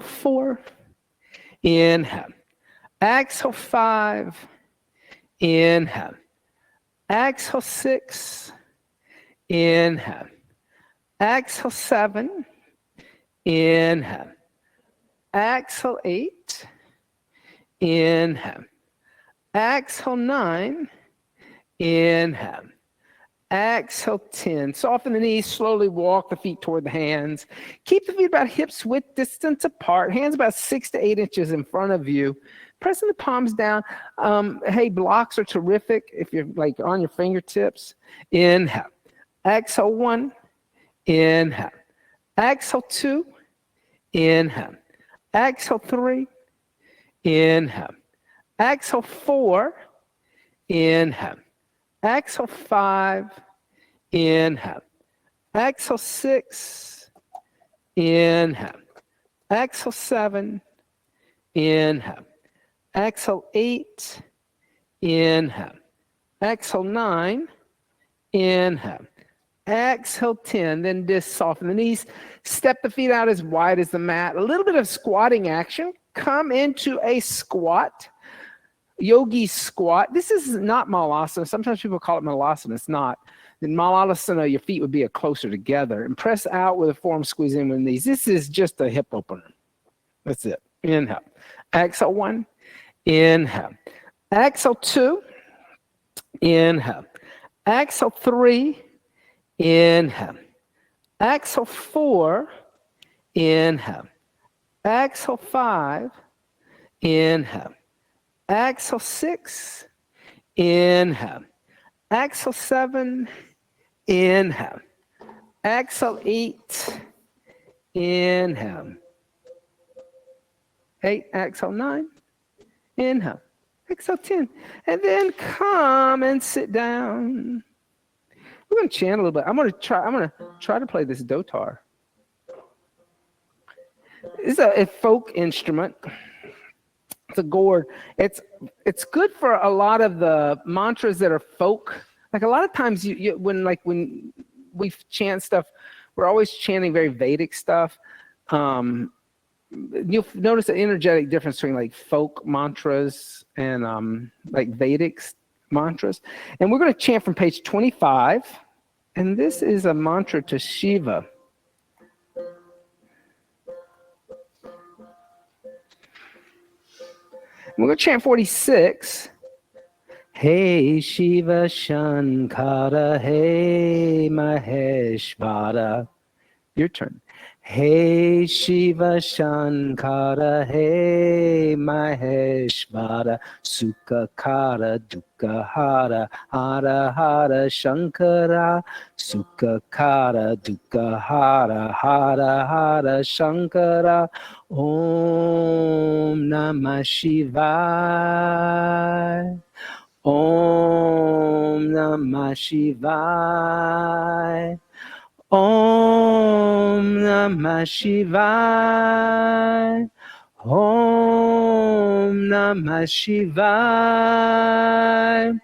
4, inhale. Exhale 5, inhale. Exhale 6, inhale. Exhale 7, inhale. Exhale 8, inhale. Exhale 9, inhale. Exhale 10. Soften the knees, slowly walk the feet toward the hands. Keep the feet about hips width distance apart. Hands about 6 to 8 inches in front of you. Pressing the palms down. Hey, blocks are terrific if you're like on your fingertips. Inhale. Exhale 1. Inhale. Exhale 2. Inhale. Exhale 3. Inhale. Exhale 4. Inhale. Exhale 5. Inhale. Exhale 6. Inhale. Exhale 7. Inhale. Exhale 8. Inhale. Exhale 9. Inhale. Exhale 10. Then just soften the knees. Step the feet out as wide as the mat. A little bit of squatting action. Come into a squat. Yogi squat. This is not malasana. Sometimes people call it malasana. It's not. In malasana, your feet would be closer together. And press out with a forearm, squeeze in with the knees. This is just a hip opener. That's it. Inhale. Exhale 1. Inhale. Exhale 2. Inhale. Exhale 3. Inhale. Exhale 4. Inhale. Exhale 5. Inhale. Exhale 6. Inhale. Exhale 7. Inhale. Exhale 8. Inhale. 8. Exhale 9. Inhale. Exhale 10. And then come and sit down. We're going to chant a little bit. I'm going to try to play this dotar. It's a folk instrument. It's a gourd. It's good for a lot of the mantras that are folk. Like a lot of times when we chant stuff, we're always chanting very Vedic stuff. You'll notice an energetic difference between like folk mantras and like Vedic mantras. And we're going to chant from page 25. And this is a mantra to Shiva. We're going to chant 46. Hey Shiva Shankara, hey Maheshvara. Your turn. Hey Shiva Shankara, hey Maheshvara, Sukhakara, Dukkahara, Hara Hara Shankara, Sukhakara, Dukkahara, Hara Hara Shankara. Om Namah Shivaya. Om Namah Shivaya. Om Namah Shivaya. Om Namah Shivaya.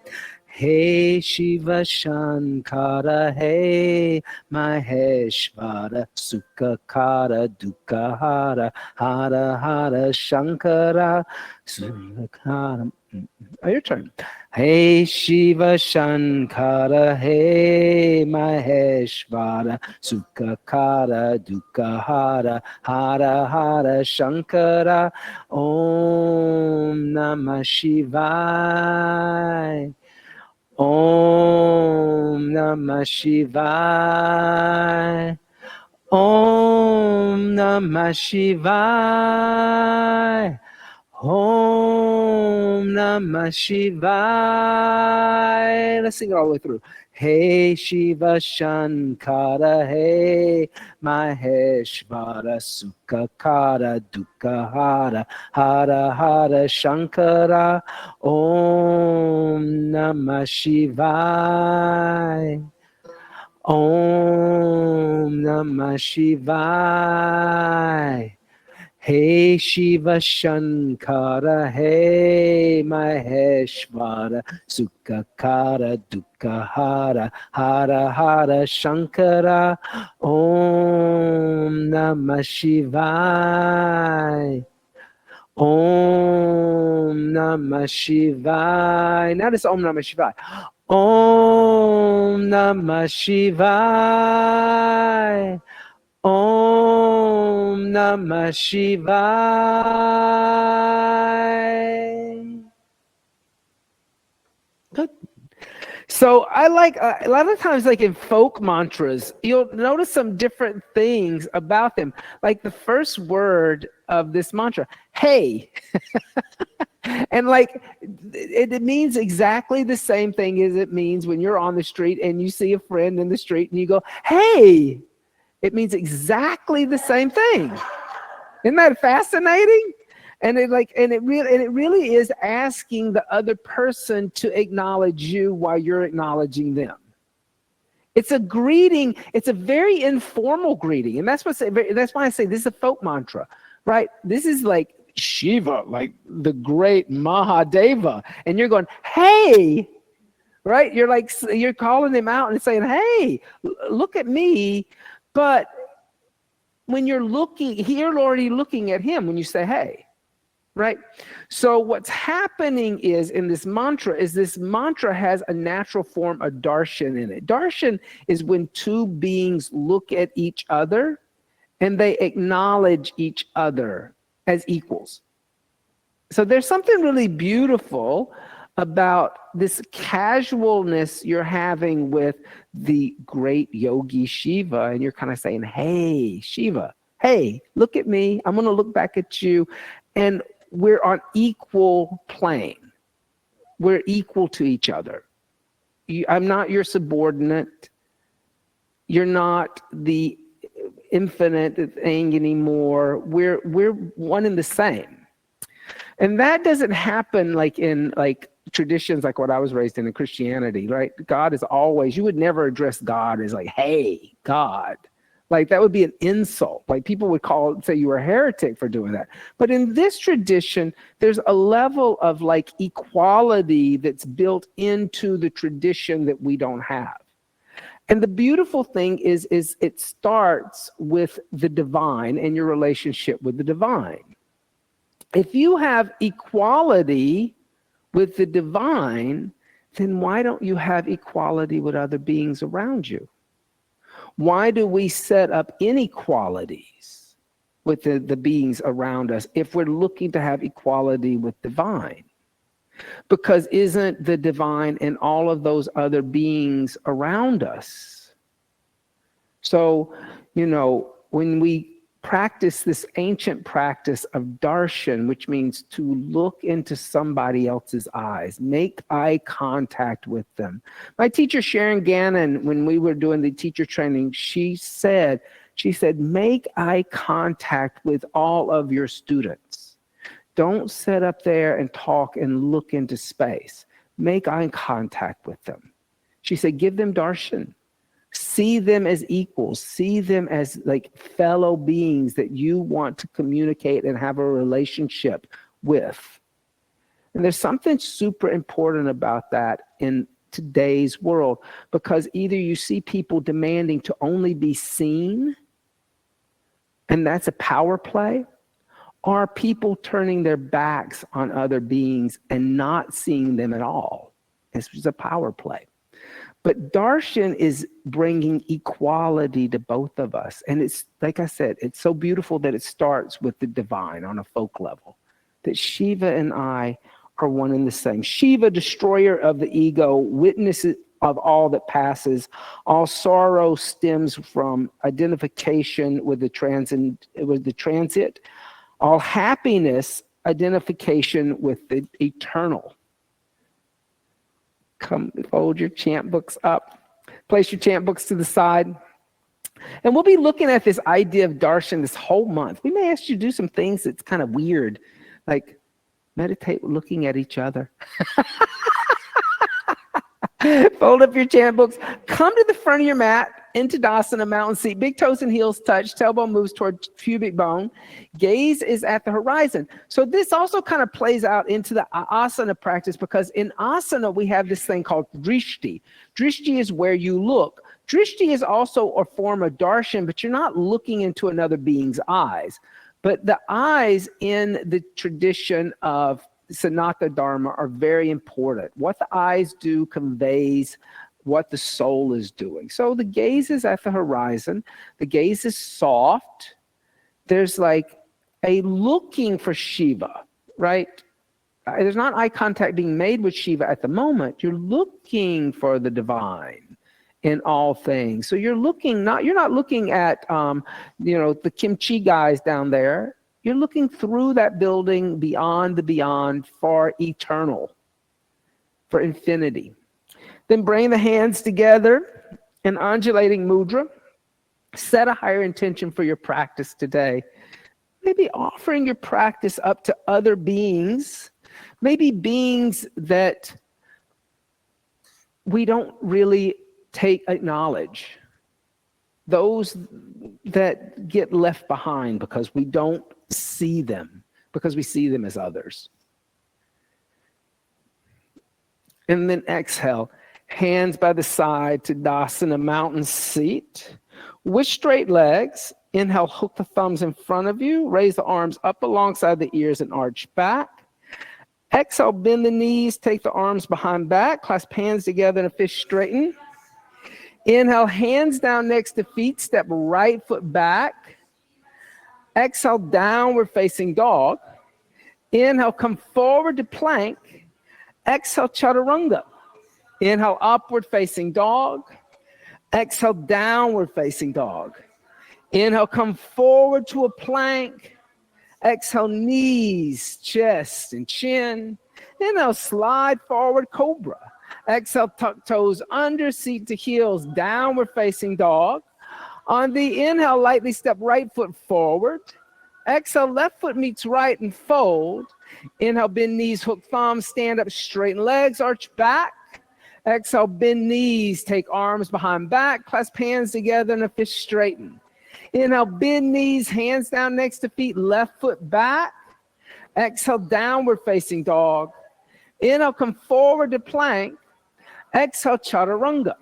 Hey Shiva Shankara, hey Maheshvara, Sukhakara, Dukkahara, Hara Hara Shankara, Sukhakara. Your turn. Hey Shiva Shankara, hey Maheshvara, Sukhakara, Dukkahara, Hara Hara Shankara. Om Namah Shivaya. Om Namah Shivaya. Om Namah Shivaya. Om Namah Shivaya. Let's sing it all the way through. Hey Shiva Shankara, hey Maheshvara, Sukhakara, Dukkahara, Hara Hara Shankara. Om Namah Shivaya. Om Namah Shivaya. Hey Shiva Shankara, hey Maheshvara, Sukhakara, Dukkahara, Hara Hara Shankara. Om Namah Shivaya. Om Namah Shivaya. Now this Om Namah Shivaya. Om Namah Shivaya. Om Namah Shivaya. Good. So I like a lot of times, like in folk mantras, you'll notice some different things about them. Like the first word of this mantra, hey. And like it means exactly the same thing as it means when you're on the street and you see a friend in the street and you go, hey. It means exactly the same thing. Isn't that fascinating? And it really is asking the other person to acknowledge you while you're acknowledging them. It's a greeting. It's a very informal greeting, and that's why I say this is a folk mantra, right? This is like Shiva, like the great Mahadeva, and you're going, hey, right? You're calling him out and saying, hey, look at me, but when you're already looking at him when you say, hey, right? So what's happening is in this mantra has a natural form of darshan in it. Darshan is when two beings look at each other and they acknowledge each other as equals. So there's something really beautiful about this casualness you're having with the great yogi Shiva, and you're kind of saying, hey, Shiva, hey, look at me. I'm going to look back at you. And we're on equal plane. We're equal to each other. I'm not your subordinate. You're not the infinite thing anymore. We're one and the same. And that doesn't happen like in like traditions like what I was raised in Christianity, right? God is always, you would never address God as like, hey, God. Like that would be an insult. Like people would say you were a heretic for doing that. But in this tradition, there's a level of like equality that's built into the tradition that we don't have. And the beautiful thing is it starts with the divine and your relationship with the divine. If you have equality with the divine, then why don't you have equality with other beings around you? Why do we set up inequalities with the beings around us if we're looking to have equality with divine? Because isn't the divine in all of those other beings around us? So, when we practice this ancient practice of darshan, which means to look into somebody else's eyes, make eye contact with them. My teacher, Sharon Gannon, when we were doing the teacher training, she said, make eye contact with all of your students. Don't sit up there and talk and look into space. Make eye contact with them. She said, give them darshan. See them as equals. See them as like fellow beings that you want to communicate and have a relationship with. And there's something super important about that in today's world, because either you see people demanding to only be seen, and that's a power play, or people turning their backs on other beings and not seeing them at all. This is a power play. But darshan is bringing equality to both of us. And it's, like I said, it's so beautiful that it starts with the divine on a folk level, that Shiva and I are one and the same. Shiva, destroyer of the ego, witnesses of all that passes. All sorrow stems from identification with the transit. All happiness, identification with the eternal. Come fold your chant books up. Place your chant books to the side. And we'll be looking at this idea of darshan this whole month. We may ask you to do some things that's kind of weird, like meditate looking at each other. Fold up your chant books. Come to the front of your mat, into Dasana, mountain seat. Big toes and heels touch. Tailbone moves toward pubic bone. Gaze is at the horizon. So this also kind of plays out into the asana practice, because in asana, we have this thing called drishti. Drishti is where you look. Drishti is also a form of darshan, but you're not looking into another being's eyes. But the eyes in the tradition of Sanatana Dharma are very important. What the eyes do conveys what the soul is doing. So the gaze is at the horizon. The gaze is soft. There's like a looking for Shiva, right? There's not eye contact being made with Shiva at the moment. You're looking for the divine in all things. So you're not looking at, the kimchi guys down there. You're looking through that building beyond the beyond for eternal, for infinity. Then bring the hands together in undulating mudra. Set a higher intention for your practice today. Maybe offering your practice up to other beings, maybe beings that we don't really acknowledge. Those that get left behind because we don't see them, because we see them as others. And then exhale, hands by the side to Dasana, mountain seat. With straight legs, inhale, hook the thumbs in front of you, raise the arms up alongside the ears and arch back. Exhale, bend the knees, take the arms behind back, clasp hands together in a fish straighten. Inhale, hands down next to feet, step right foot back. Exhale, downward facing dog. Inhale, come forward to plank. Exhale, chaturanga. Inhale, upward facing dog. Exhale, downward facing dog. Inhale, come forward to a plank. Exhale, knees, chest, and chin. Inhale, slide forward, cobra. Exhale, tuck toes under, seat to heels, downward facing dog. On the inhale, lightly step right foot forward. Exhale, left foot meets right and fold. Inhale, bend knees, hook thumbs, stand up, straighten legs, arch back. Exhale, bend knees, take arms behind back, clasp hands together in a fish straighten. Inhale, bend knees, hands down next to feet, left foot back. Exhale, downward facing dog. Inhale, come forward to plank. Exhale, chaturanga.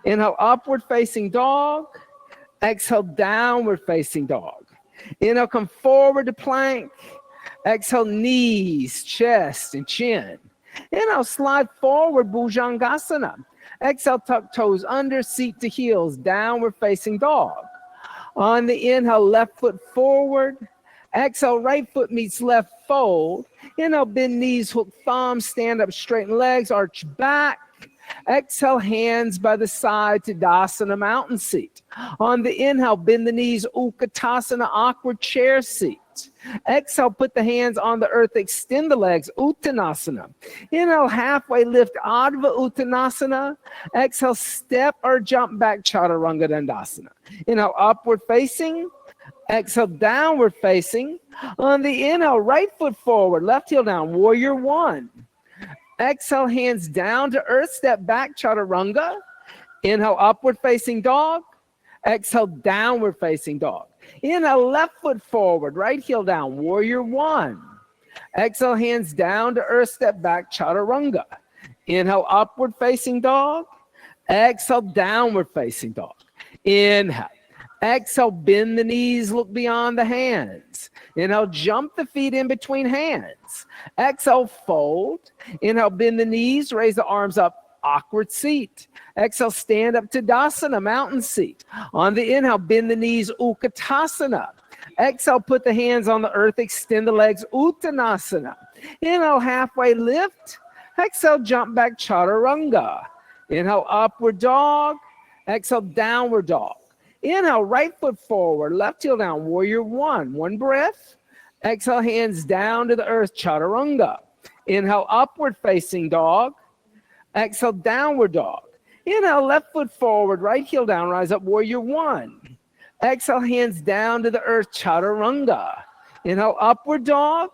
Inhale, upward facing dog. Exhale, downward facing dog. Inhale, come forward to plank. Exhale, knees, chest, and chin. Inhale, slide forward, bhujangasana. Exhale, tuck toes under, seat to heels, downward facing dog. On the inhale, left foot forward. Exhale, right foot meets left fold. Inhale, bend knees, hook thumbs, stand up, straighten legs, arch back. Exhale, hands by the side to Dasana, mountain seat. On the inhale, bend the knees, Utkatasana, awkward chair seat. Exhale, put the hands on the earth, extend the legs, Uttanasana. Inhale, halfway lift, Adva Uttanasana. Exhale, step or jump back, Chaturanga Dandasana. Inhale, upward facing. Exhale, downward facing. On the inhale, right foot forward, left heel down, warrior one. Exhale, hands down to earth, step back, chaturanga. Inhale, upward facing dog. Exhale, downward facing dog. Inhale, left foot forward, right heel down, warrior one. Exhale, hands down to earth, step back, chaturanga. Inhale, upward facing dog. Exhale, downward facing dog. Inhale. Exhale, bend the knees, look beyond the hands. Inhale, jump the feet in between hands. Exhale, fold. Inhale, bend the knees, raise the arms up, awkward seat. Exhale, stand up to Dasana, mountain seat. On the inhale, bend the knees, Utkatasana. Exhale, put the hands on the earth, extend the legs, Uttanasana. Inhale, halfway lift. Exhale, jump back, chaturanga. Inhale, upward dog. Exhale, downward dog. Inhale, right foot forward, left heel down, warrior one. One breath. Exhale, hands down to the earth, chaturanga. Inhale, upward facing dog. Exhale, downward dog. Inhale, left foot forward, right heel down, rise up, warrior one. Exhale, hands down to the earth, chaturanga. Inhale, upward dog.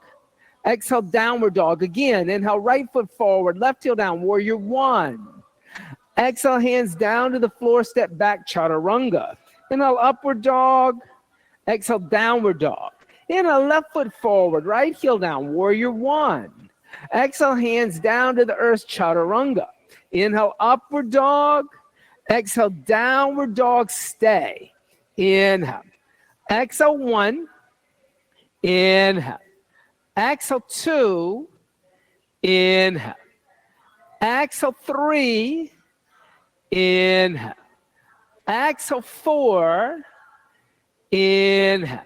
Exhale, downward dog. Again, inhale, right foot forward, left heel down, warrior one. Exhale, hands down to the floor, step back, chaturanga. Inhale, upward dog. Exhale, downward dog. Inhale, left foot forward, right heel down, warrior one. Exhale, hands down to the earth, chaturanga. Inhale, upward dog. Exhale, downward dog, stay. Inhale. Exhale, one. Inhale. Exhale 2. Inhale. Exhale 3. Inhale. Exhale 4. Inhale.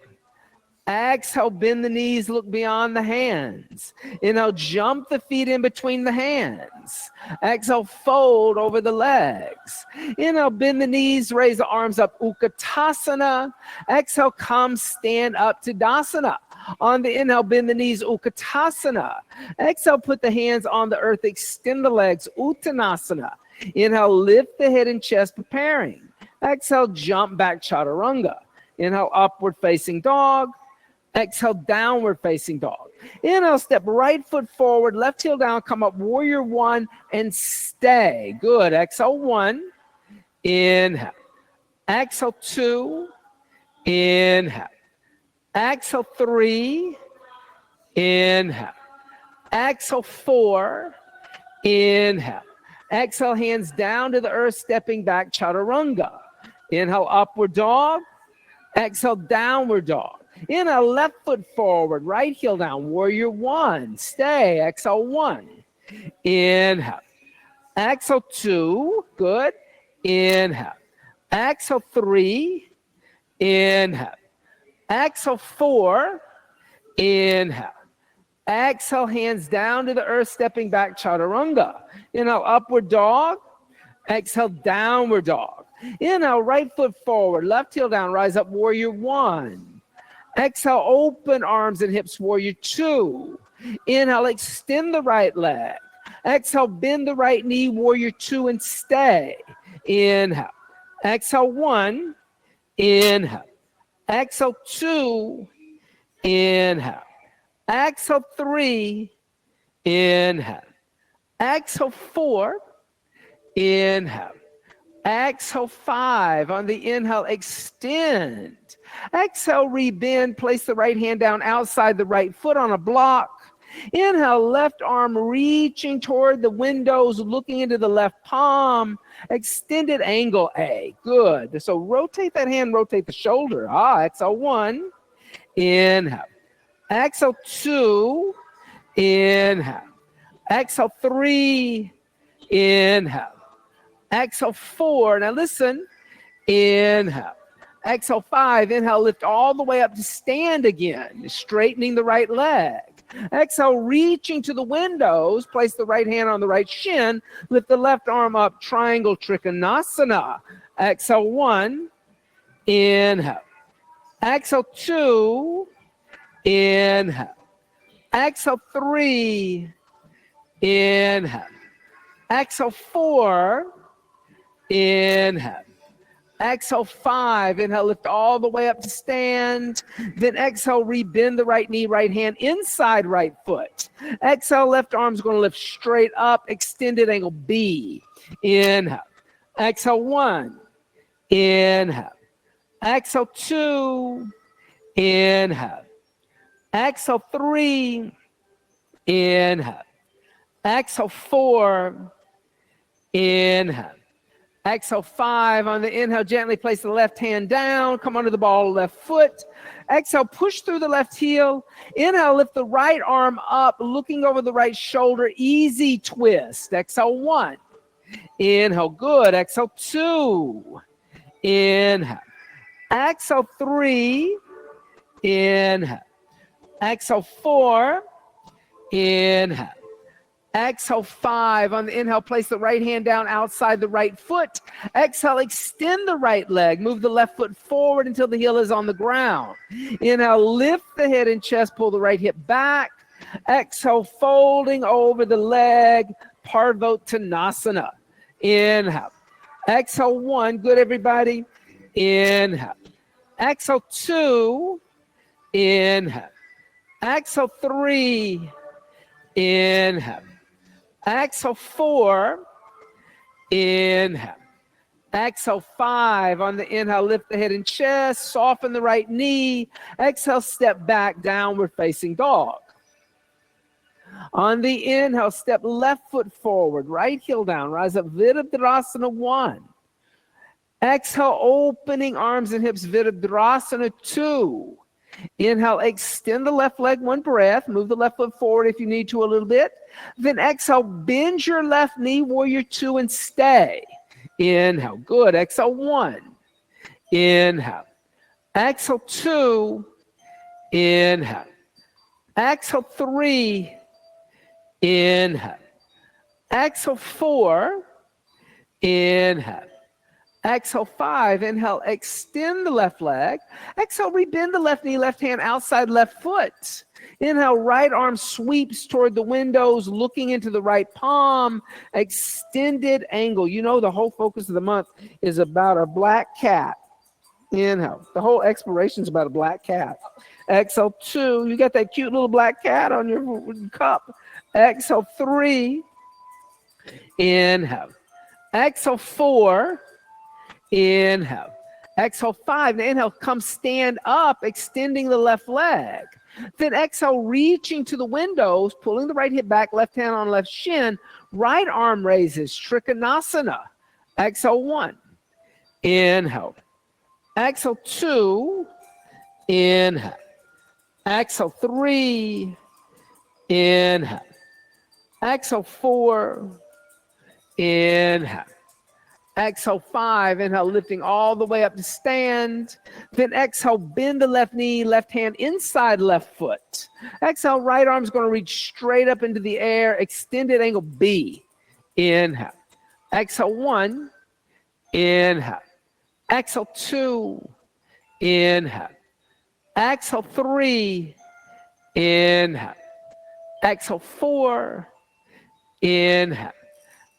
Exhale, bend the knees, look beyond the hands. Inhale, jump the feet in between the hands. Exhale, fold over the legs. Inhale, bend the knees, raise the arms up, Utkatasana. Exhale, come stand up to Tadasana. On the inhale, bend the knees, Utkatasana. Exhale, put the hands on the earth, extend the legs, Uttanasana. Inhale, lift the head and chest, preparing. Exhale, jump back, Chaturanga. Inhale, upward facing dog. Exhale, downward facing dog. Inhale, step right foot forward, left heel down, come up, warrior 1, and stay. Good. Exhale 1. Inhale. Exhale 2. Inhale. Exhale 3. Inhale. Exhale 4. Inhale. Exhale, hands down to the earth, stepping back, Chaturanga. Inhale, upward dog. Exhale, downward dog. Inhale, left foot forward, right heel down, warrior 1. Stay. Exhale 1. Inhale. Exhale 2. Good. Inhale. Exhale 3. Inhale. Exhale 4. Inhale. Exhale, hands down to the earth, stepping back, Chaturanga. Inhale, upward dog. Exhale, downward dog. Inhale, right foot forward, left heel down, rise up, warrior 1. Exhale, open arms and hips, warrior 2. Inhale, extend the right leg. Exhale, bend the right knee, warrior 2, and stay. Inhale. Exhale 1. Inhale. Exhale 2. Inhale. Exhale 3. Inhale. Exhale 4. Inhale. Exhale 5. On the inhale, extend. Exhale, rebend. Place the right hand down outside the right foot on a block. Inhale, left arm reaching toward the windows, looking into the left palm. Extended angle A. Good. So rotate that hand, rotate the shoulder. Exhale 1. Inhale. Exhale 2. Inhale. Exhale 3. Inhale. Exhale 4. Now listen. Inhale. Exhale 5. Inhale, lift all the way up to stand again, straightening the right leg. Exhale, reaching to the windows, place the right hand on the right shin, lift the left arm up, triangle trikonasana. Exhale 1. Inhale. Exhale 2. Inhale. Exhale 3. Inhale. Exhale 4. Inhale. Exhale 5. Inhale, lift all the way up to stand. Then exhale, rebend the right knee, right hand inside right foot. Exhale, left arm's going to lift straight up, extended angle B. Inhale. Exhale 1. Inhale. Exhale 2. Inhale. Exhale 3. Inhale. Exhale 4. Inhale. Exhale 5. On the inhale, gently place the left hand down. Come onto the ball of the left foot. Exhale, push through the left heel. Inhale, lift the right arm up, looking over the right shoulder. Easy twist. Exhale 1. Inhale, good. Exhale 2. Inhale. Exhale 3. Inhale. Exhale 4. Inhale. Exhale 5. On the inhale, place the right hand down outside the right foot. Exhale, extend the right leg. Move the left foot forward until the heel is on the ground. Inhale, lift the head and chest, pull the right hip back. Exhale, folding over the leg, Parvottanasana. Inhale. Exhale 1. Good, everybody. Inhale. Exhale 2. Inhale. Exhale 3. Inhale. Exhale 4. Inhale. Exhale 5. On the inhale, lift the head and chest, soften the right knee. Exhale, step back, downward facing dog. On the inhale, step left foot forward, right heel down, rise up, Virabhadrasana 1. Exhale, opening arms and hips, Virabhadrasana 2. Inhale, extend the left leg one breath. Move the left foot forward if you need to a little bit. Then exhale, bend your left knee, warrior two, and stay. Inhale, good. Exhale, one. Inhale. Exhale, two. Inhale. Exhale, three. Inhale. Exhale, four. Inhale. Exhale, five. Inhale, extend the left leg. Exhale, rebend the left knee, left hand outside left foot. Inhale, right arm sweeps toward the windows, looking into the right palm. Extended angle. You know the whole focus of the month is about a black cat. Inhale. The whole exploration is about a black cat. Exhale, two. You got that cute little black cat on your cup. Exhale, three. Inhale. Exhale, four. Inhale. Exhale, five. Now inhale, come stand up, extending the left leg. Then exhale, reaching to the windows, pulling the right hip back, left hand on left shin. Right arm raises, Trikonasana. Exhale, one. Inhale. Exhale, two. Inhale. Exhale, three. Inhale. Exhale, four. Inhale. Exhale, five. Inhale, lifting all the way up to stand. Then exhale, bend the left knee, left hand inside left foot. Exhale, right arm's going to reach straight up into the air. Extended angle B. Inhale. Exhale, one. Inhale. Exhale, two. Inhale. Exhale, three. Inhale. Exhale, four. Inhale.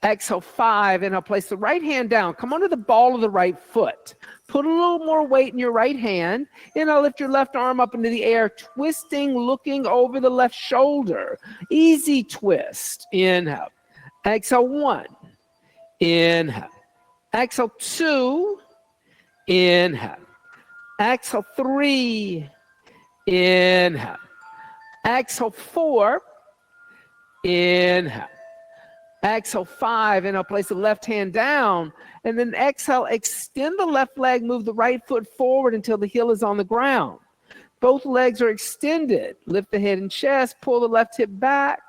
Exhale, five. Inhale, place the right hand down. Come onto the ball of the right foot. Put a little more weight in your right hand. Inhale, lift your left arm up into the air, twisting, looking over the left shoulder. Easy twist. Inhale. Exhale, one. Inhale. Exhale, two. Inhale. Exhale, three. Inhale. Exhale, four. Inhale. Exhale, five. Inhale, place the left hand down. And then exhale, extend the left leg, move the right foot forward until the heel is on the ground. Both legs are extended. Lift the head and chest, pull the left hip back.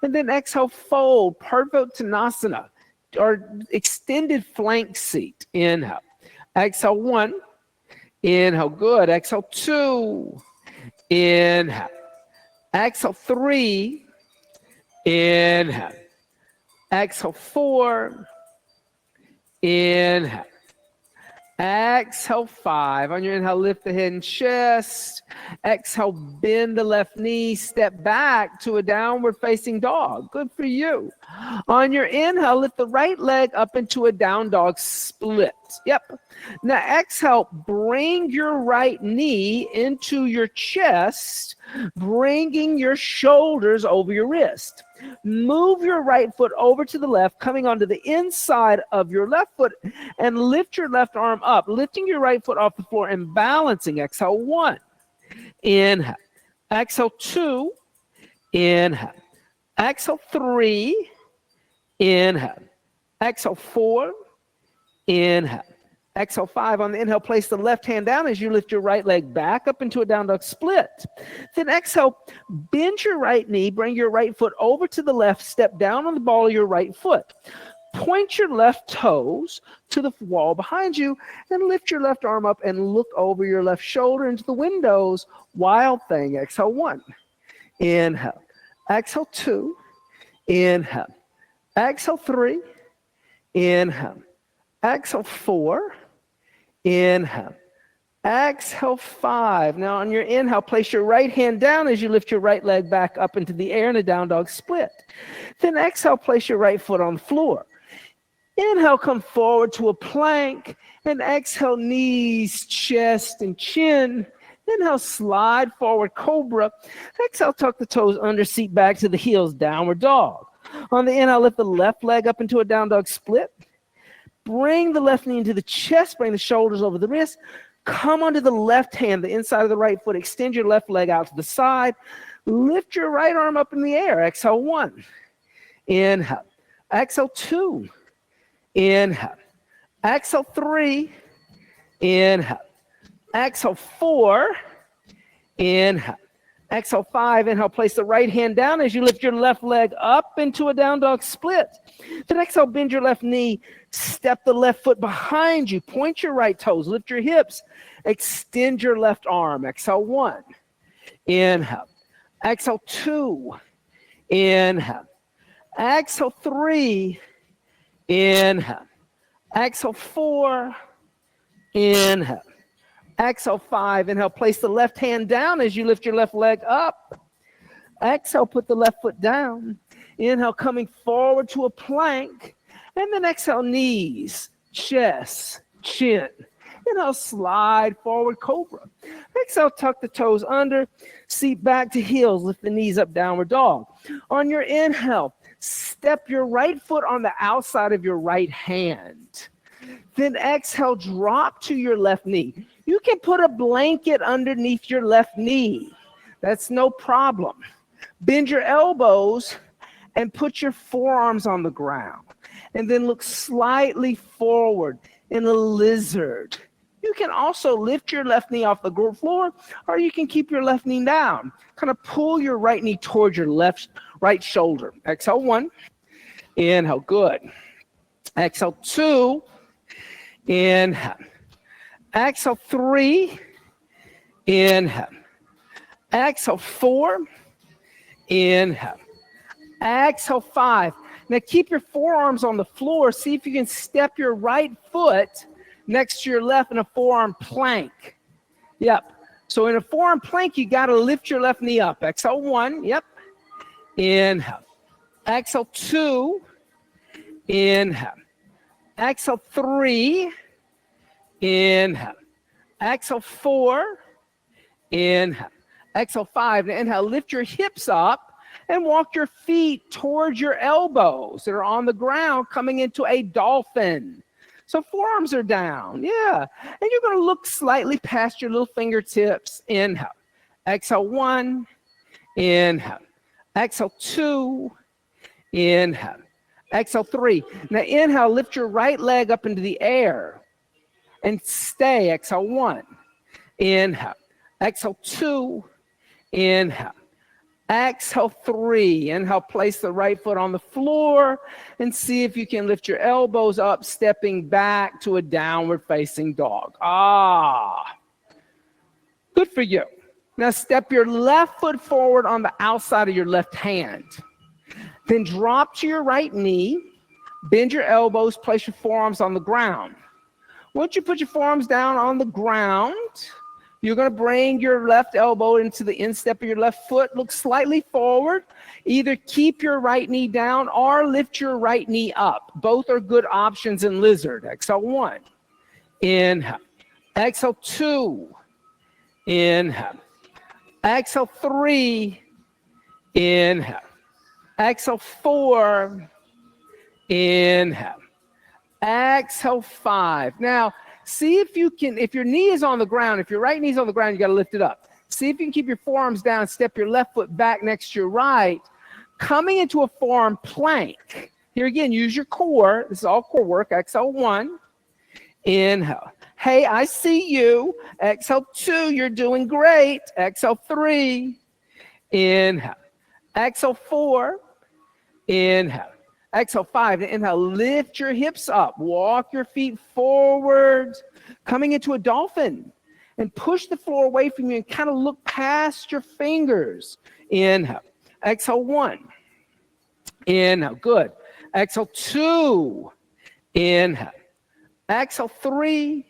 And then exhale, fold, Parvottanasana, or extended flank seat. Inhale. Exhale, one. Inhale, good. Exhale, two. Inhale. Exhale, three. Inhale. Exhale, four. Inhale. Exhale, five. On your inhale, lift the head and chest. Exhale, bend the left knee, step back to a downward facing dog. Good for you. On your inhale, lift the right leg up into a down dog split. Yep. Now exhale, bring your right knee into your chest, bringing your shoulders over your wrist. Move your right foot over to the left, coming onto the inside of your left foot, and lift your left arm up, lifting your right foot off the floor and balancing. Exhale, one. Inhale. Exhale, two. Inhale. Exhale, three. Inhale. Exhale, four. Inhale. Exhale, five. On the inhale, place the left hand down as you lift your right leg back up into a down dog split. Then exhale, bend your right knee, bring your right foot over to the left, step down on the ball of your right foot. Point your left toes to the wall behind you and lift your left arm up and look over your left shoulder into the windows. Wild thing. Exhale, one. Inhale. Exhale, two. Inhale. Exhale, three. Inhale. Exhale, four. Inhale. Exhale, five. Now on your inhale, place your right hand down as you lift your right leg back up into the air in a down dog split. Then exhale, place your right foot on the floor. Inhale, come forward to a plank. And exhale, knees, chest, and chin. Inhale, slide forward, cobra. Exhale, tuck the toes under, seat back to the heels, downward dog. On the inhale, lift the left leg up into a down dog split. Bring the left knee into the chest, bring the shoulders over the wrist. Come onto the left hand, the inside of the right foot. Extend your left leg out to the side. Lift your right arm up in the air. Exhale, one. Inhale. Exhale, two. Inhale. Exhale, three. Inhale. Exhale, four. Inhale. Exhale, 5. Inhale, place the right hand down as you lift your left leg up into a down dog split. Then exhale, bend your left knee, step the left foot behind you, point your right toes, lift your hips, extend your left arm. Exhale, 1. Inhale. Exhale, 2. Inhale. Exhale, 3. Inhale. Exhale, 4. Inhale. Exhale, 5. Inhale, place the left hand down as you lift your left leg up. Exhale, put the left foot down. Inhale, coming forward to a plank. And then exhale, knees, chest, chin. Inhale, slide forward, cobra. Exhale, tuck the toes under, seat back to heels, lift the knees up, downward dog. On your inhale, step your right foot on the outside of your right hand. Then exhale, drop to your left knee. You can put a blanket underneath your left knee. That's no problem. Bend your elbows and put your forearms on the ground. And then look slightly forward in a lizard. You can also lift your left knee off the floor, or you can keep your left knee down. Kind of pull your right knee towards your right shoulder. Exhale, 1. Inhale, good. Exhale, 2. Inhale. Exhale, 3. Inhale. Exhale, 4. Inhale. Exhale, 5. Now keep your forearms on the floor. See if you can step your right foot next to your left in a forearm plank. Yep. So in a forearm plank, you got to lift your left knee up. Exhale, 1. Yep. Inhale. Exhale, 2. Inhale. Exhale, 3. Inhale. Exhale, 4. Inhale. Exhale, 5. Now inhale, lift your hips up and walk your feet towards your elbows that are on the ground, coming into a dolphin. So forearms are down, yeah. And you're gonna look slightly past your little fingertips. Inhale. Exhale, 1. Inhale. Exhale, 2. Inhale. Exhale, 3. Now inhale, lift your right leg up into the air and stay. Exhale, 1. Inhale. Exhale, 2. Inhale. Exhale, 3. Inhale, place the right foot on the floor and see if you can lift your elbows up, stepping back to a downward facing dog. Good for you. Now step your left foot forward on the outside of your left hand. Then drop to your right knee, bend your elbows, place your forearms on the ground. Once you put your forearms down on the ground, you're going to bring your left elbow into the instep of your left foot. Look slightly forward. Either keep your right knee down or lift your right knee up. Both are good options in lizard. Exhale, 1. Inhale. Exhale, 2. Inhale. Exhale, 3. Inhale. Exhale, 4. Inhale. Exhale, 5. Now, see if you can, if your knee is on the ground, if your right knee is on the ground, you got to lift it up. See if you can keep your forearms down, step your left foot back next to your right, coming into a forearm plank. Here again, use your core. This is all core work. Exhale, 1. Inhale. Hey, I see you. Exhale, 2. You're doing great. Exhale, 3. Inhale. Exhale, 4. Inhale. Exhale, 5. Inhale, lift your hips up. Walk your feet forward, coming into a dolphin. And push the floor away from you and kind of look past your fingers. Inhale. Exhale, 1. Inhale. Good. Exhale, 2. Inhale. Exhale, 3.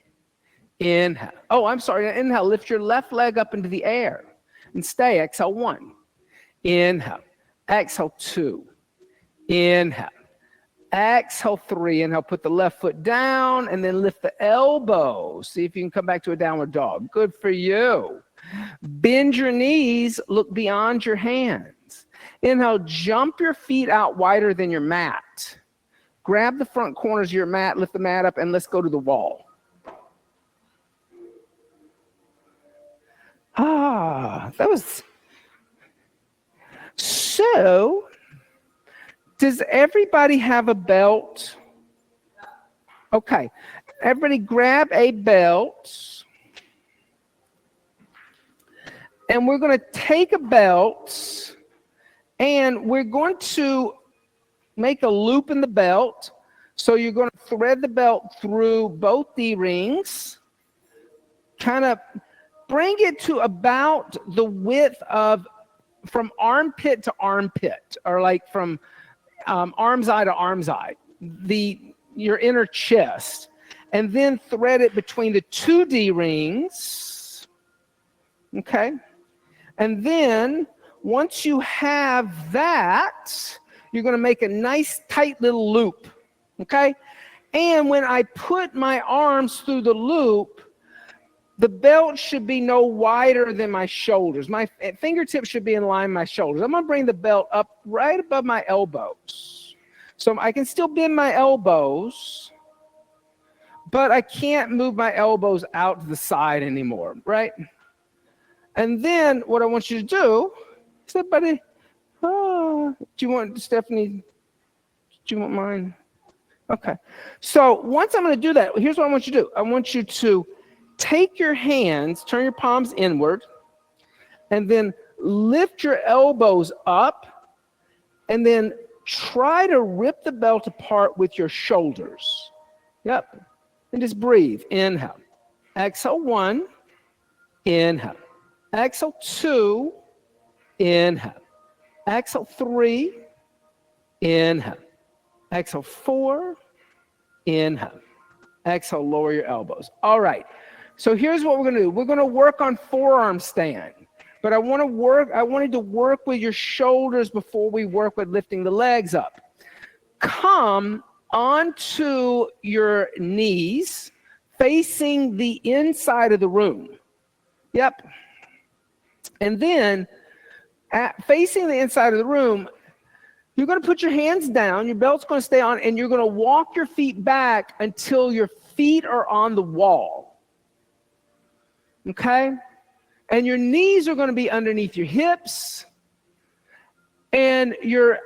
Inhale. Oh, I'm sorry. Inhale. Lift your left leg up into the air and stay. Exhale, 1. Inhale. Exhale, 2. Inhale. Exhale, 3. Inhale, put the left foot down and then lift the elbows. See if you can come back to a downward dog. Good for you. Bend your knees, look beyond your hands. Inhale, jump your feet out wider than your mat. Grab the front corners of your mat, lift the mat up, and let's go to the wall. That was... So, does everybody have a belt? Okay. Everybody grab a belt. And we're going to take a belt and we're going to make a loop in the belt. So you're going to thread the belt through both D-rings, kind of bring it to about the width of from armpit to armpit, or like from arm's eye to arm's eye, your inner chest, and then thread it between the 2 D-rings, okay? And then once you have that, you're going to make a nice tight little loop, okay? And when I put my arms through the loop, the belt should be no wider than my shoulders. My fingertips should be in line with my shoulders. I'm going to bring the belt up right above my elbows. So I can still bend my elbows, but I can't move my elbows out to the side anymore, right? And then what I want you to do is, everybody, do you want, Stephanie, do you want mine? Okay. So once I'm going to do that, here's what I want you to do. I want you to take your hands, turn your palms inward, and then lift your elbows up, and then try to rip the belt apart with your shoulders. Yep. And just breathe. Inhale. Exhale 1. Inhale. Exhale 2. Inhale. Exhale 3. Inhale. Exhale 4. Inhale. Exhale, lower your elbows. All right. So here's what we're going to do. We're going to work on forearm stand. But I wanted to work with your shoulders before we work with lifting the legs up. Come onto your knees, facing the inside of the room. Yep. And then, facing the inside of the room, you're going to put your hands down, your belt's going to stay on, and you're going to walk your feet back until your feet are on the wall. Okay? And your knees are going to be underneath your hips, and your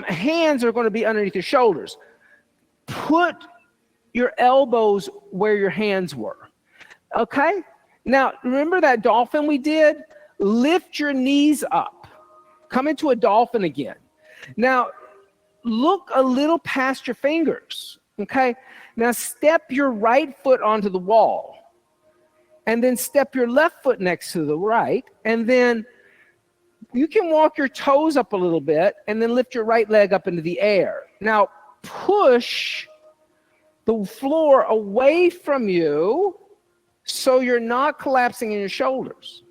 hands are going to be underneath your shoulders. Put your elbows where your hands were. Okay? Now, remember that dolphin we did? Lift your knees up. Come into a dolphin again. Now, look a little past your fingers. Okay? Now, step your right foot onto the wall. And then step your left foot next to the right. And then you can walk your toes up a little bit and then lift your right leg up into the air. Now, push the floor away from you so you're not collapsing in your shoulders.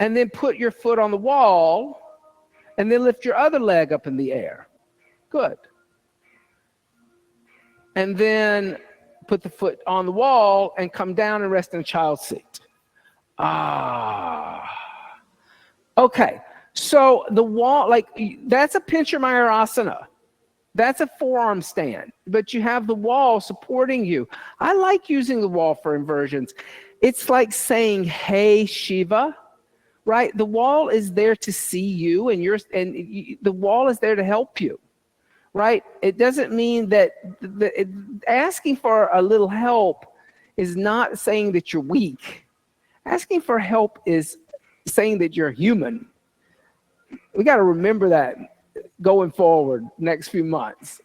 And then put your foot on the wall and then lift your other leg up in the air. Good. And then put the foot on the wall and come down and rest in a child's seat. Okay, so the wall, like, that's a pincher mayurasana. That's a forearm stand, but you have the wall supporting you. I like using the wall for inversions. It's like saying, hey, Shiva, right? The wall is there to see you, and the wall is there to help you. Right? It doesn't mean that asking for a little help is not saying that you're weak. Asking for help is saying that you're human. We got to remember that going forward next few months.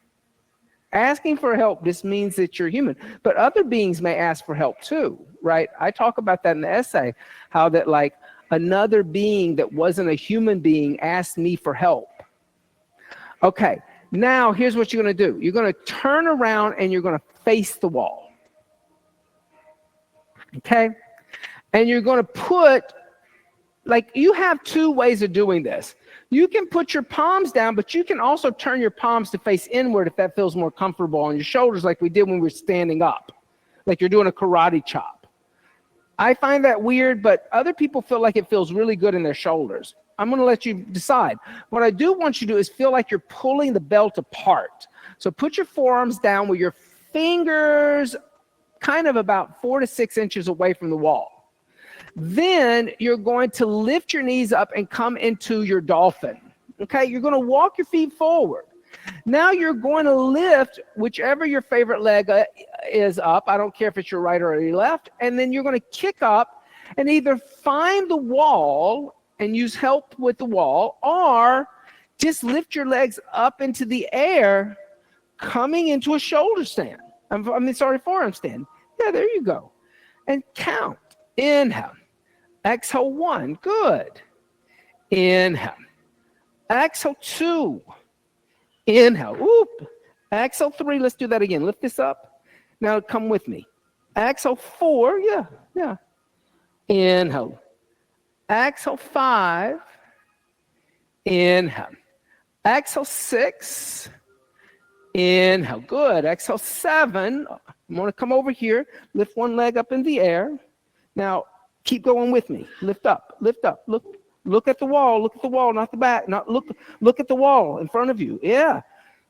Asking for help just means that you're human. But other beings may ask for help too, right? I talk about that in the essay, how that like another being that wasn't a human being asked me for help. Okay. Now, here's what you're going to do. You're going to turn around and you're going to face the wall. Okay? And you're going to put, like, you have 2 ways of doing this. You can put your palms down, but you can also turn your palms to face inward if that feels more comfortable on your shoulders, like we did when we were standing up, like you're doing a karate chop. I find that weird, but other people feel like it feels really good in their shoulders. I'm going to let you decide. What I do want you to do is feel like you're pulling the belt apart. So put your forearms down with your fingers kind of about 4 to 6 inches away from the wall. Then you're going to lift your knees up and come into your dolphin. Okay, you're going to walk your feet forward. Now you're going to lift whichever your favorite leg is up. I don't care if it's your right or your left. And then you're going to kick up And either find the wall and use help with the wall, or just lift your legs up into the air, coming into a shoulder stand. Forearm stand. Yeah, there you go. And count. Inhale. Exhale, 1. Good. Inhale. Exhale, 2. Inhale. Whoop. Exhale, 3. Let's do that again. Lift this up. Now come with me. Exhale, 4. Yeah. Inhale. Exhale, 5. Inhale. Exhale, 6. Inhale. Good. Exhale, 7. I'm going to come over here. Lift one leg up in the air. Now, keep going with me. Lift up. Lift up. Look at the wall. Look at the wall, not the back. Look at the wall in front of you. Yeah.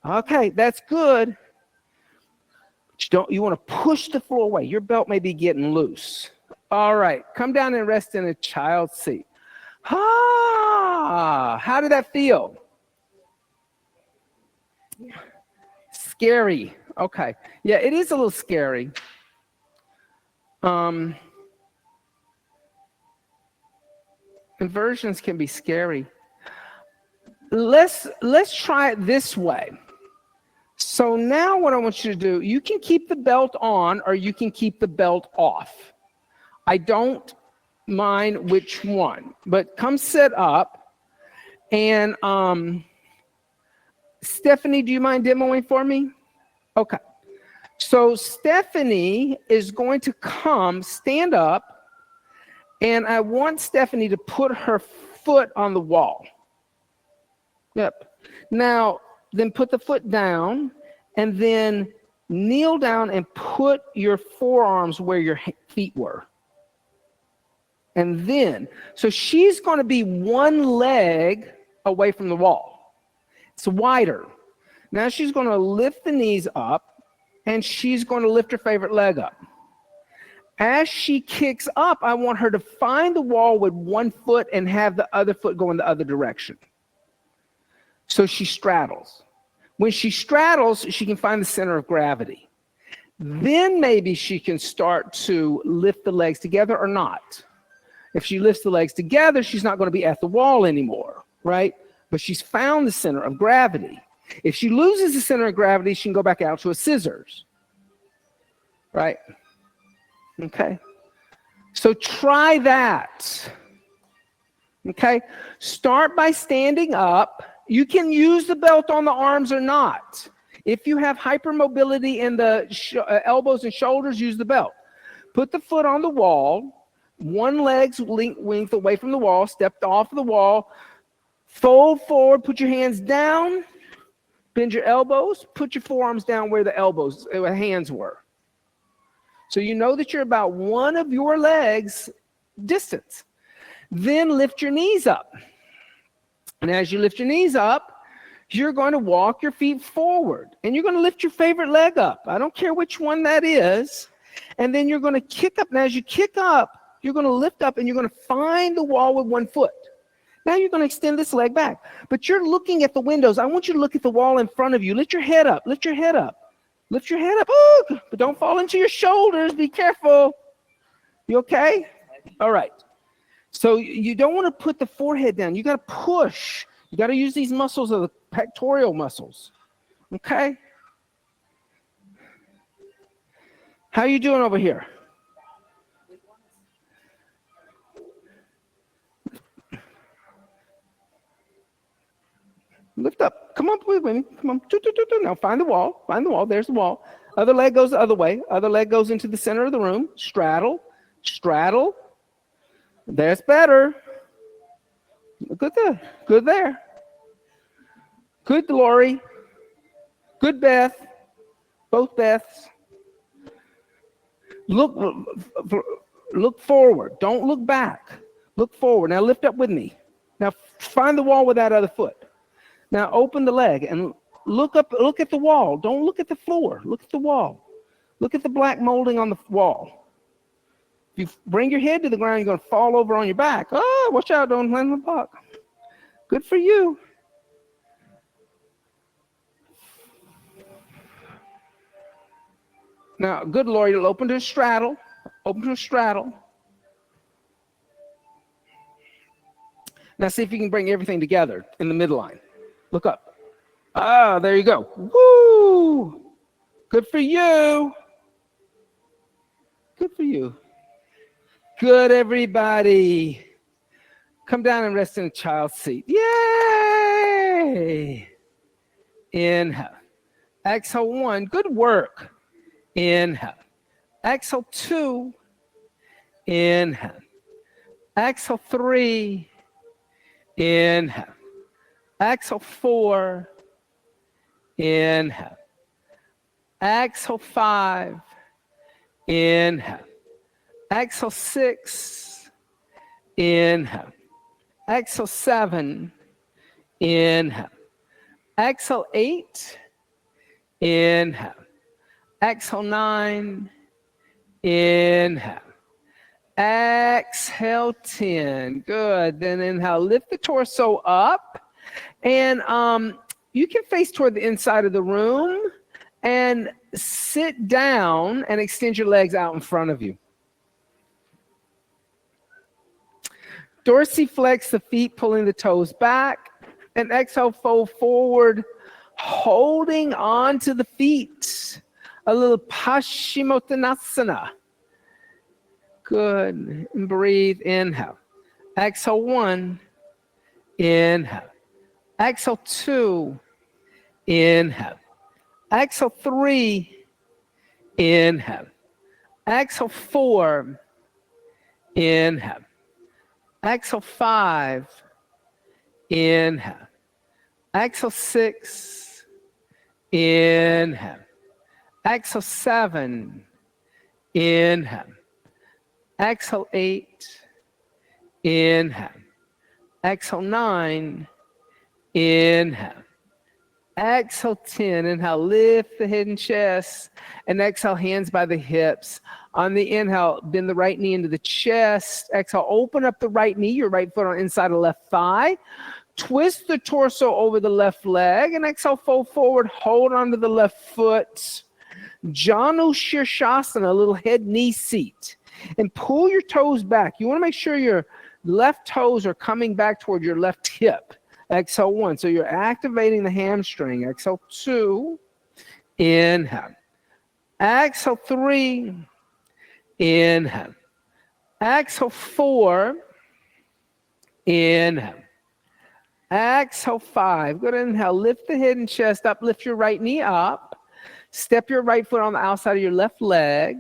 Okay, that's good. You want to push the floor away. Your belt may be getting loose. All right. Come down and rest in a child's seat. How did that feel? Scary. Okay. Yeah, it is a little scary. Inversions can be scary. Let's try it this way. So now what I want you to do, you can keep the belt on or you can keep the belt off. I don't mind which one, but come sit up. And Stephanie, do you mind demoing for me? Okay. So Stephanie is going to stand up, and I want Stephanie to put her foot on the wall. Yep. Now, then put the foot down, and then kneel down and put your forearms where your feet were. And then, so she's going to be one leg away from the wall. It's wider. Now she's going to lift the knees up, and she's going to lift her favorite leg up. As she kicks up, I want her to find the wall with one foot and have the other foot go in the other direction. So she straddles. When she straddles, she can find the center of gravity. Then maybe she can start to lift the legs together or not. If she lifts the legs together, she's not going to be at the wall anymore, right? But she's found the center of gravity. If she loses the center of gravity, she can go back out to a scissors, right? Okay. So try that. Okay. Start by standing up. You can use the belt on the arms or not. If you have hypermobility in the elbows and shoulders, use the belt. Put the foot on the wall, one leg's length away from the wall, stepped off the wall, fold forward, put your hands down, bend your elbows, put your forearms down where the hands were. So you know that you're about one of your legs distance. Then lift your knees up. And as you lift your knees up, you're going to walk your feet forward. And you're going to lift your favorite leg up. I don't care which one that is. And then you're going to kick up. Now as you kick up, you're going to lift up and you're going to find the wall with one foot. Now you're going to extend this leg back. But you're looking at the windows. I want you to look at the wall in front of you. Lift your head up. Lift your head up. Lift your head up. Ooh, but don't fall into your shoulders. Be careful. You okay? All right. So you don't want to put the forehead down. You got to push. You got to use these muscles of the pectoral muscles. Okay? How are you doing over here? Lift up. Come on with me. Come on. Now find the wall. Find the wall. There's the wall. Other leg goes the other way. Other leg goes into the center of the room. Straddle. Straddle. That's better. Good there. Good there. Good, Lori. Good, Beth. Both Beths. Look forward. Don't look back. Look forward. Now lift up with me. Now find the wall with that other foot. Now open the leg and look up. Look at the wall. Don't look at the floor. Look at the wall. Look at the black molding on the wall. If you bring your head to the ground, you're going to fall over on your back. Oh, watch out. Don't land on the buck. Good for you. Now, good Lord, you'll open to a straddle. Open to a straddle. Now see if you can bring everything together in the midline. Look up. Ah, there you go. Woo! Good for you. Good for you. Good, everybody. Come down and rest in a child's seat. Yay! Inhale. Exhale 1. Good work. Inhale. Exhale 2. Inhale. Exhale 3. Inhale. Exhale 4. Inhale. Exhale 5. Inhale. Exhale 6. Inhale. Exhale 7. Inhale. Exhale 8. Inhale. Exhale 9. Inhale. Exhale 10. Good. Then inhale. Lift the torso up. And you can face toward the inside of the room and sit down and extend your legs out in front of you. Dorsiflex the feet, pulling the toes back. And exhale, fold forward, holding on to the feet. A little Paschimottanasana. Good. And breathe. Inhale. Exhale 1. Inhale. Exhale 2. Inhale. Exhale 3. Inhale. Exhale 4. Inhale. Exhale 5. Inhale. Exhale 6. Inhale. Exhale 7. Inhale. Exhale 8. Inhale. Exhale 9. Inhale. Exhale 10. Inhale, lift the head and chest. And exhale, hands by the hips. On the inhale, bend the right knee into the chest. Exhale, open up the right knee, your right foot on inside of left thigh. Twist the torso over the left leg. And exhale, fold forward, hold onto the left foot. Janu Shirshasana, a little head knee seat. And pull your toes back. You want to make sure your left toes are coming back toward your left hip. Exhale 1. So you're activating the hamstring. Exhale 2. Inhale. Exhale 3. Inhale. Exhale 4. Inhale. Exhale 5. Good. Inhale. Lift the head and chest up. Lift your right knee up. Step your right foot on the outside of your left leg.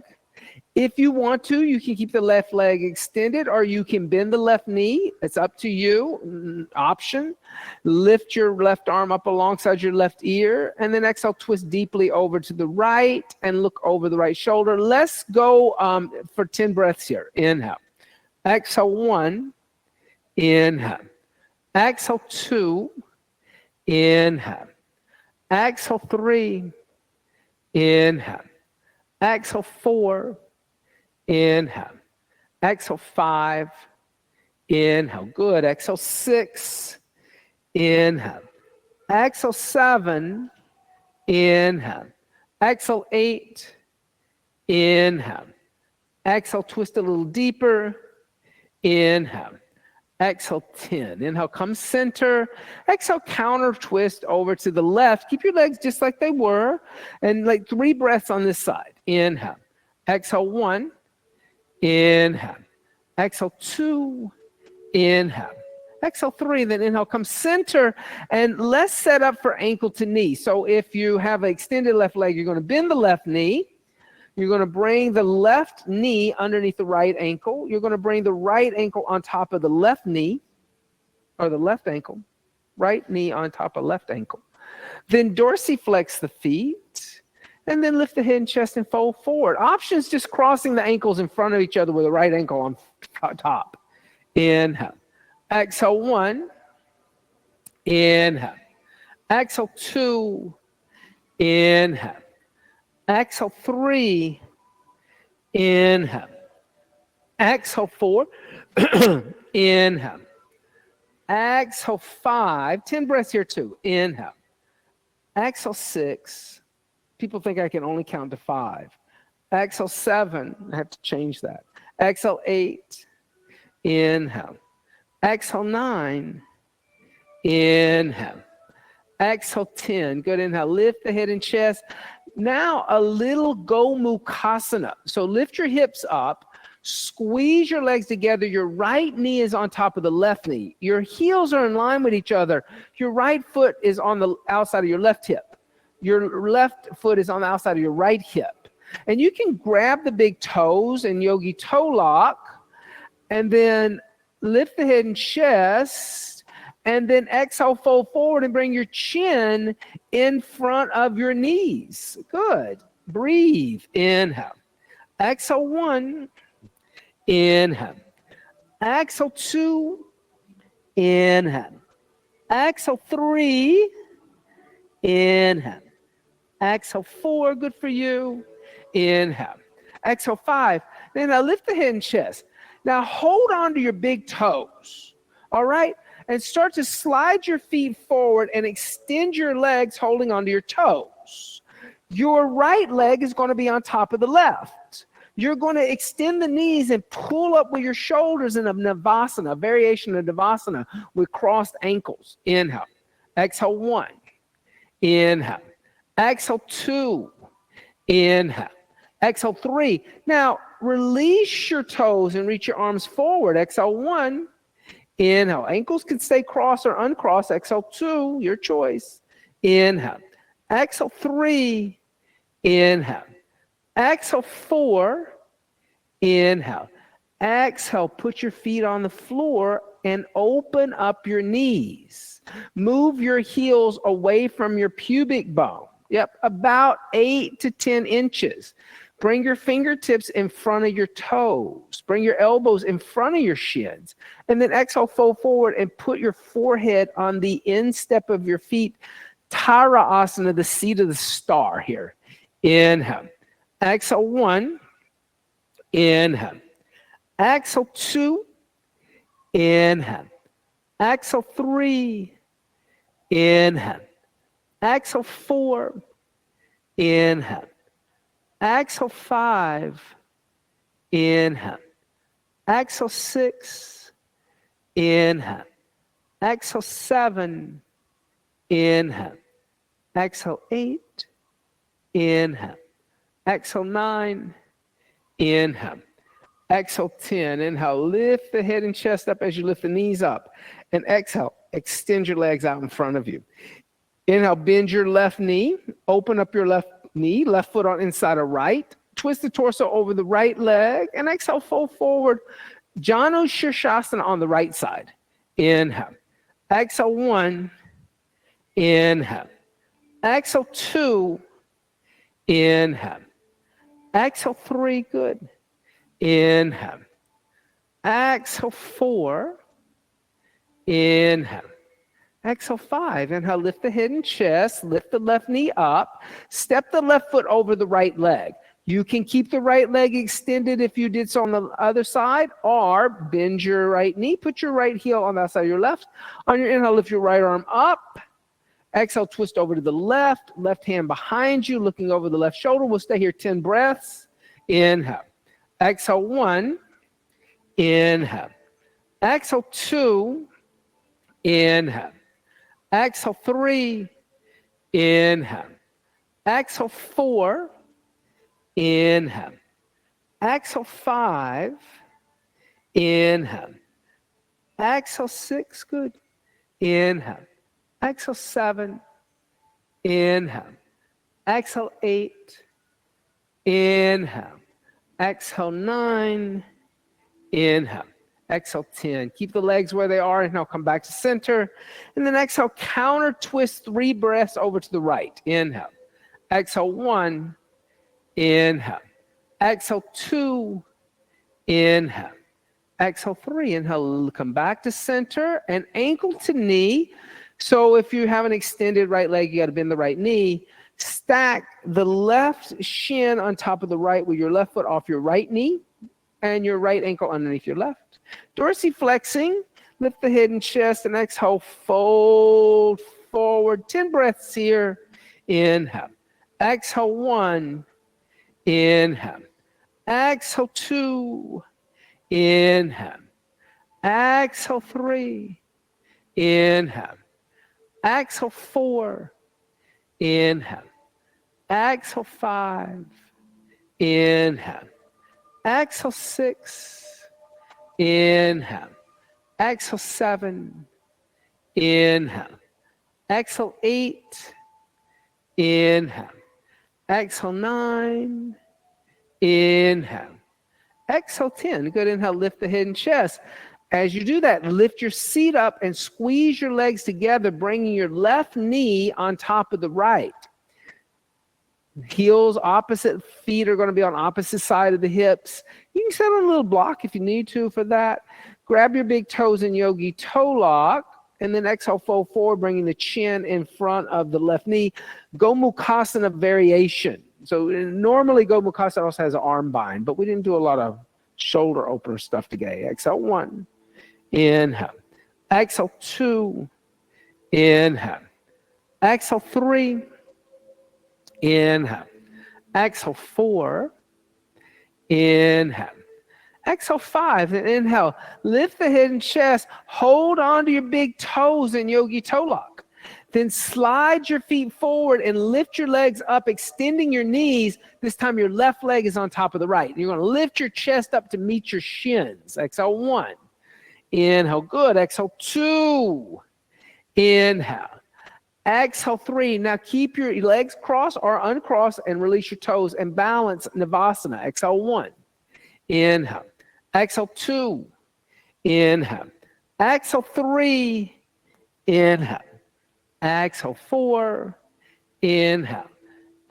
If you want to, you can keep the left leg extended, or you can bend the left knee. It's up to you. Option. Lift your left arm up alongside your left ear, and then exhale, twist deeply over to the right and look over the right shoulder. Let's go for 10 breaths here. Inhale. Exhale 1. Inhale. Exhale 2. Inhale. Exhale 3. Inhale. Exhale 4. Inhale. Exhale 5. Inhale. Good. Exhale 6. Inhale. Exhale 7. Inhale. Exhale 8. Inhale. Exhale, twist a little deeper. Inhale. Exhale 10. Inhale, come center. Exhale, counter twist over to the left. Keep your legs just like they were. And like 3 breaths on this side. Inhale. Exhale 1. Inhale. Exhale 2. Inhale. Exhale 3. Then inhale, come center. And let's set up for ankle to knee. So if you have an extended left leg, you're going to bend the left knee. You're going to bring the left knee underneath the right ankle. You're going to bring the right ankle on top of the left knee, or the left ankle. Right knee on top of left ankle. Then dorsiflex the feet. And then lift the head and chest and fold forward. Options, just crossing the ankles in front of each other with the right ankle on top. Inhale. Exhale 1. Inhale. Exhale 2. Inhale. Exhale 3. Inhale. Exhale 4. Inhale. Exhale 5. 10 breaths here too. Inhale. Exhale 6. People think I can only count to 5. Exhale 7. I have to change that. Exhale 8. Inhale. Exhale, 9. Inhale. Exhale, 10. Good. Inhale. Lift the head and chest. Now a little Gomukhasana. So lift your hips up. Squeeze your legs together. Your right knee is on top of the left knee. Your heels are in line with each other. Your right foot is on the outside of your left hip. Your left foot is on the outside of your right hip. And you can grab the big toes in yogi toe lock and then lift the head and chest and then exhale, fold forward and bring your chin in front of your knees. Good. Breathe. Inhale. Exhale, 1. Inhale. Exhale, 2. Inhale. Exhale, 3. Inhale. Exhale, 4. Good for you. Inhale. Exhale, 5. Then now lift the head and chest. Now hold on to your big toes. All right? And start to slide your feet forward and extend your legs holding onto your toes. Your right leg is going to be on top of the left. You're going to extend the knees and pull up with your shoulders in a Navasana, a variation of Navasana with crossed ankles. Inhale. Exhale, 1. Inhale. Exhale, 2. Inhale. Exhale, 3. Now, release your toes and reach your arms forward. Exhale, 1. Inhale. Ankles can stay crossed or uncrossed. Exhale, 2. Your choice. Inhale. Exhale, 3. Inhale. Exhale, 4. Inhale. Exhale, put your feet on the floor and open up your knees. Move your heels away from your pubic bone. Yep, about 8 to 10 inches. Bring your fingertips in front of your toes. Bring your elbows in front of your shins. And then exhale, fold forward and put your forehead on the instep of your feet. Tara Asana, the seat of the star here. Inhale. Exhale, 1. Inhale. Exhale, 2. Inhale. Exhale, 3. Inhale. Exhale, 4. Inhale. Exhale, 5. Inhale. Exhale, 6. Inhale. Exhale, 7. Inhale. Exhale, 8. Inhale. Exhale, 9. Inhale. Exhale, 10. Inhale, lift the head and chest up as you lift the knees up. And exhale, extend your legs out in front of you. Inhale, bend your left knee. Open up your left knee, left foot on inside of right. Twist the torso over the right leg. And exhale, fold forward. Janu Shirshasana on the right side. Inhale. Exhale, 1. Inhale. Exhale, 2. Inhale. Exhale, 3. Good. Inhale. Exhale, 4. Inhale. Exhale, 5. Inhale, lift the head and chest. Lift the left knee up. Step the left foot over the right leg. You can keep the right leg extended if you did so on the other side, or bend your right knee. Put your right heel on the outside of your left. On your inhale, lift your right arm up. Exhale, twist over to the left. Left hand behind you, looking over the left shoulder. We'll stay here 10 breaths. Inhale. Exhale, 1. Inhale. Exhale, 2. Inhale. Exhale, 3. Inhale. Exhale, 4. Inhale. Exhale, 5. Inhale. Exhale, 6. Good. Inhale. Exhale, 7. Inhale. Exhale, 8. Inhale. Exhale, 9. Inhale. Exhale, 10. Keep the legs where they are. Inhale, come back to center. And then exhale, counter twist 3 breaths over to the right. Inhale. Exhale, 1. Inhale. Exhale, 2. Inhale. Exhale, 3. Inhale, come back to center and ankle to knee. So if you have an extended right leg, you got to bend the right knee. Stack the left shin on top of the right with your left foot off your right knee and your right ankle underneath your left. Dorsiflexing, lift the head and chest and exhale, fold forward. 10 breaths here. Inhale. Exhale, 1. Inhale. Exhale, 2. Inhale. Exhale 3. Inhale. Exhale 4. Inhale. Exhale 5. Inhale. Exhale 6. Inhale. Exhale 7. Inhale. Exhale 8. Inhale. Exhale 9. Inhale. Exhale 10. Good. Inhale. Lift the head and chest. As you do that, lift your seat up and squeeze your legs together, bringing your left knee on top of the right. Heels, opposite feet are going to be on opposite side of the hips. You can set on a little block if you need to for that. Grab your big toes in yogi toe lock, and then exhale, fold forward, bringing the chin in front of the left knee. Gomukhasana variation. So normally Gomukhasana also has an arm bind, but we didn't do a lot of shoulder opener stuff today. Exhale 1. Inhale. Exhale 2. Inhale. Exhale 3. Inhale. Exhale 4. Inhale. Exhale 5. And inhale. Lift the head and chest. Hold on to your big toes in yogi toe lock. Then slide your feet forward and lift your legs up, extending your knees. This time your left leg is on top of the right. You're going to lift your chest up to meet your shins. Exhale 1. Inhale. Good. Exhale 2. Inhale. Exhale 3. Now keep your legs crossed or uncrossed and release your toes and balance Navasana. Exhale 1. Inhale. Exhale 2. Inhale. Exhale 3. Inhale. Exhale 4. Inhale.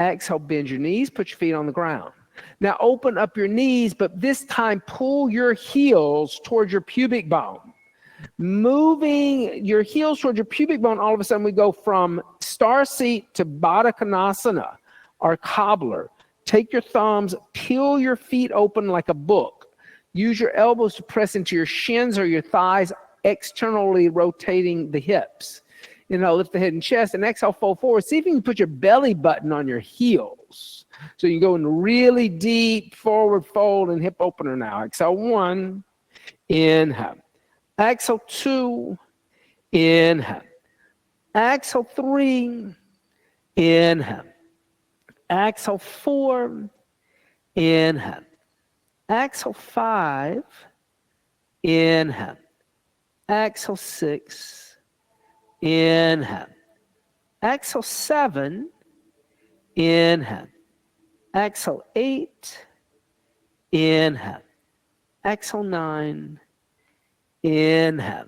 Exhale, bend your knees, put your feet on the ground. Now open up your knees, but this time pull your heels towards your pubic bone. Moving your heels towards your pubic bone, all of a sudden we go from star seat to Baddha Konasana, our cobbler. Take your thumbs, peel your feet open like a book. Use your elbows to press into your shins or your thighs, externally rotating the hips. Lift the head and chest, and exhale, fold forward. See if you can put your belly button on your heels. So you go in really deep forward fold and hip opener now. Exhale 1. Inhale. Exhale 2. Inhale. Exhale 3. Inhale. Exhale 4. Inhale. Exhale 5. Inhale. Exhale 6. Inhale. Exhale 7. Inhale. Exhale 8. Inhale. Exhale 9. Inhale.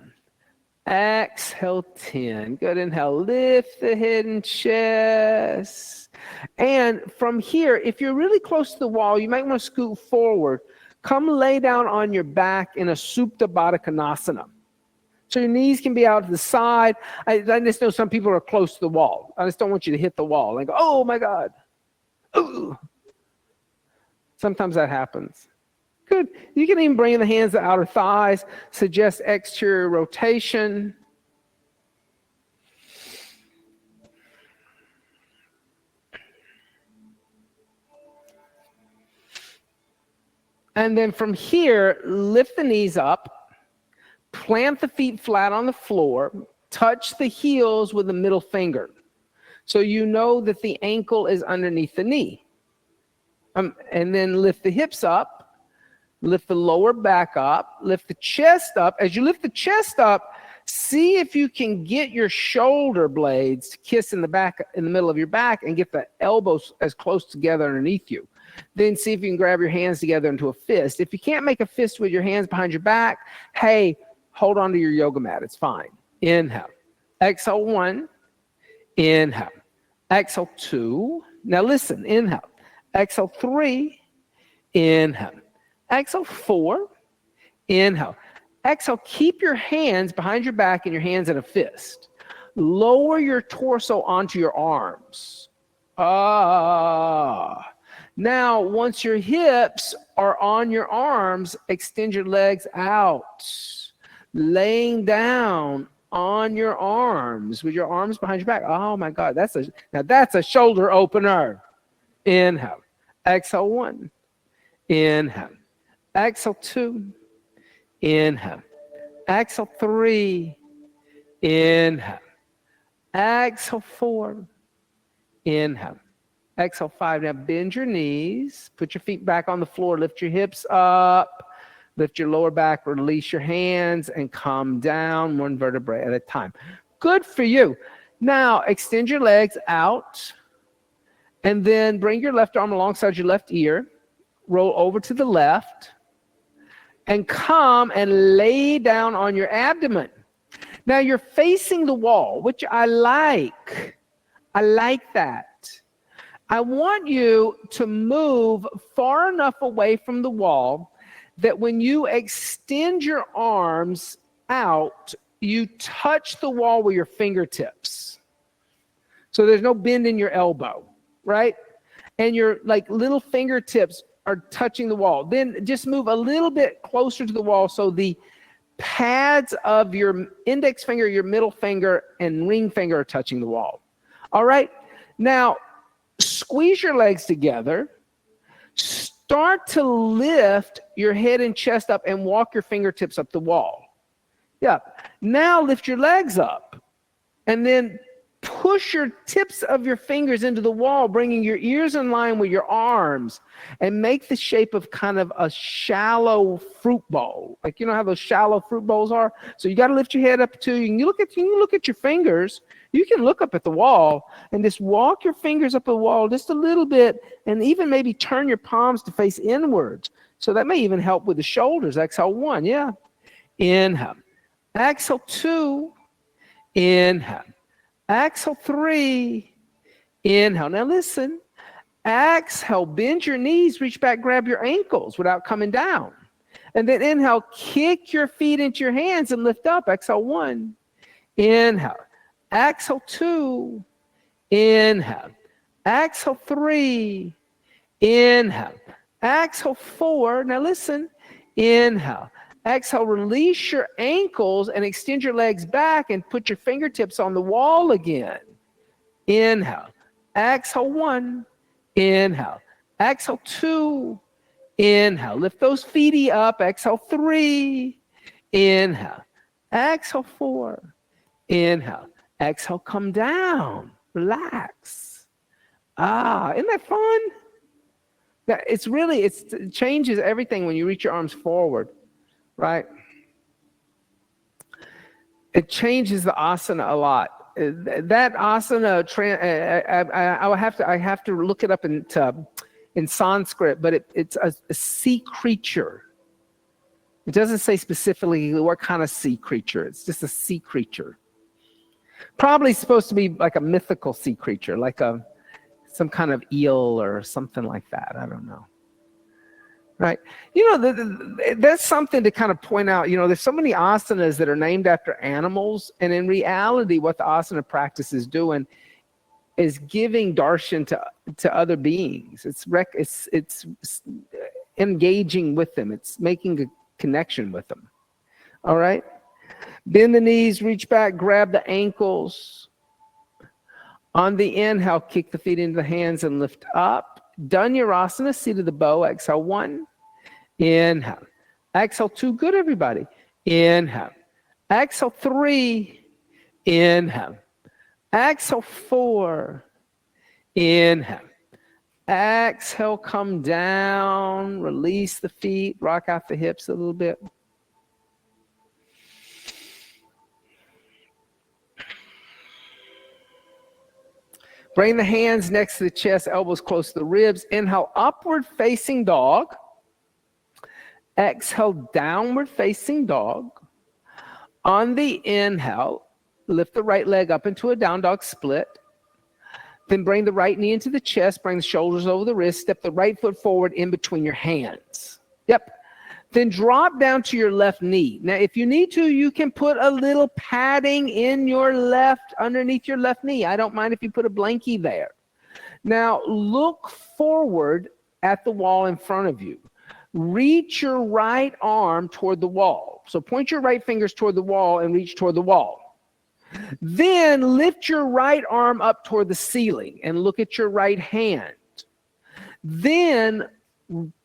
Exhale 10. Good. Inhale. Lift the head and chest. And from here, if you're really close to the wall, you might want to scoot forward. Come lay down on your back in a Supta Baddha Konasana. So your knees can be out to the side. I just know some people are close to the wall. I just don't want you to hit the wall and go, oh my God. Ooh. Sometimes that happens. Good. You can even bring the hands to the outer thighs. Suggest exterior rotation. And then from here, lift the knees up. Plant the feet flat on the floor. Touch the heels with the middle finger. So you know that the ankle is underneath the knee. And then lift the hips up. Lift the lower back up. Lift the chest up. As you lift the chest up, see if you can get your shoulder blades to kiss in the back, in the middle of your back, and get the elbows as close together underneath you. Then see if you can grab your hands together into a fist. If you can't make a fist with your hands behind your back, hey, hold on to your yoga mat. It's fine. Inhale. Exhale 1. Inhale. Exhale 2. Now listen. Inhale. Exhale 3. Inhale. Exhale 4. Inhale. Exhale. Keep your hands behind your back and your hands in a fist. Lower your torso onto your arms. Now, once your hips are on your arms, extend your legs out. Laying down on your arms with your arms behind your back. Oh my God, that's a shoulder opener. Inhale. Exhale 1. Inhale. Exhale 2. Inhale. Exhale, 3. Inhale. Exhale, 4. Inhale. Exhale, 5. Now bend your knees. Put your feet back on the floor. Lift your hips up. Lift your lower back. Release your hands and come down one vertebrae at a time. Good for you. Now extend your legs out. And then bring your left arm alongside your left ear. Roll over to the left. And come and lay down on your abdomen. Now you're facing the wall, which I like. I like that. I want you to move far enough away from the wall that when you extend your arms out, you touch the wall with your fingertips. So there's no bend in your elbow, right? And your like little fingertips are touching the wall. Then just move a little bit closer to the wall so the pads of your index finger, your middle finger, and ring finger are touching the wall. All right? Now, squeeze your legs together. Start to lift your head and chest up and walk your fingertips up the wall. Yeah. Now lift your legs up and then push your tips of your fingers into the wall, bringing your ears in line with your arms, and make the shape of kind of a shallow fruit bowl. Like, you know how those shallow fruit bowls are? So you got to lift your head up too. You look at your fingers. You can look up at the wall and just walk your fingers up the wall just a little bit, and even maybe turn your palms to face inwards. So that may even help with the shoulders. Exhale, 1. Yeah. Inhale. Exhale, 2. Inhale. Exhale, 3. Inhale. Now listen. Exhale, bend your knees, reach back, grab your ankles without coming down. And then inhale, kick your feet into your hands and lift up. Exhale, 1. Inhale. Exhale, 2. Inhale. Exhale, 3. Inhale. Exhale, 4. Now listen. Inhale. Exhale, release your ankles and extend your legs back and put your fingertips on the wall again. Inhale. Exhale, 1. Inhale. Exhale, 2. Inhale. Lift those feet up. Exhale, 3. Inhale. Exhale, 4. Inhale. Exhale, come down. Relax. Isn't that fun? It changes everything when you reach your arms forward. Right? It changes the asana a lot. That asana, I have to look it up in Sanskrit, but it's a sea creature. It doesn't say specifically what kind of sea creature. It's just a sea creature. Probably supposed to be like a mythical sea creature, like some kind of eel or something like that. I don't know. Right. You know, that's something to kind of point out. You know, there's so many asanas that are named after animals. And in reality, what the asana practice is doing is giving darshan to other beings. It's engaging with them. It's making a connection with them. All right. Bend the knees, reach back, grab the ankles. On the inhale, kick the feet into the hands and lift up. Dhanurasana, seat of the bow. Exhale, 1. Inhale. Exhale, 2. Good, everybody. Inhale. Exhale, 3. Inhale. Exhale, 4. Inhale. Exhale, come down. Release the feet. Rock out the hips a little bit. Bring the hands next to the chest, elbows close to the ribs. Inhale, upward facing dog. Exhale, downward facing dog. On the inhale, lift the right leg up into a down dog split. Then bring the right knee into the chest, bring the shoulders over the wrist, step the right foot forward in between your hands. Yep. Then drop down to your left knee. Now, if you need to, you can put a little padding in your left, underneath your left knee. I don't mind if you put a blankie there. Now, look forward at the wall in front of you. Reach your right arm toward the wall. So point your right fingers toward the wall and reach toward the wall. Then lift your right arm up toward the ceiling and look at your right hand. Then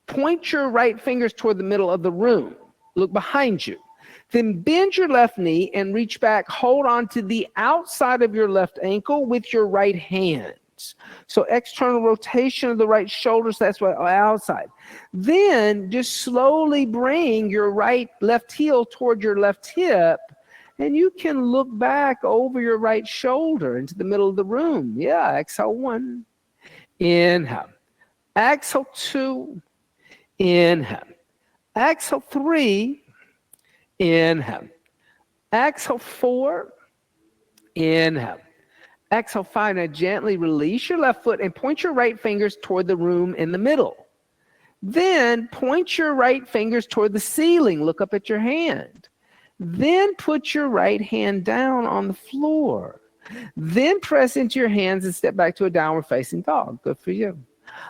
point your right fingers toward the middle of the room. Look behind you. Then bend your left knee and reach back. Hold on to the outside of your left ankle with your right hand. So external rotation of the right shoulders, that's what outside. Then just slowly bring your left heel toward your left hip, and you can look back over your right shoulder into the middle of the room. Yeah, exhale 1. Inhale. Exhale 2. Inhale. Exhale 3. Inhale. Exhale 4. Inhale. Exhale 5. Now gently release your left foot and point your right fingers toward the room in the middle. Then point your right fingers toward the ceiling. Look up at your hand. Then put your right hand down on the floor. Then press into your hands and step back to a downward facing dog. Good for you.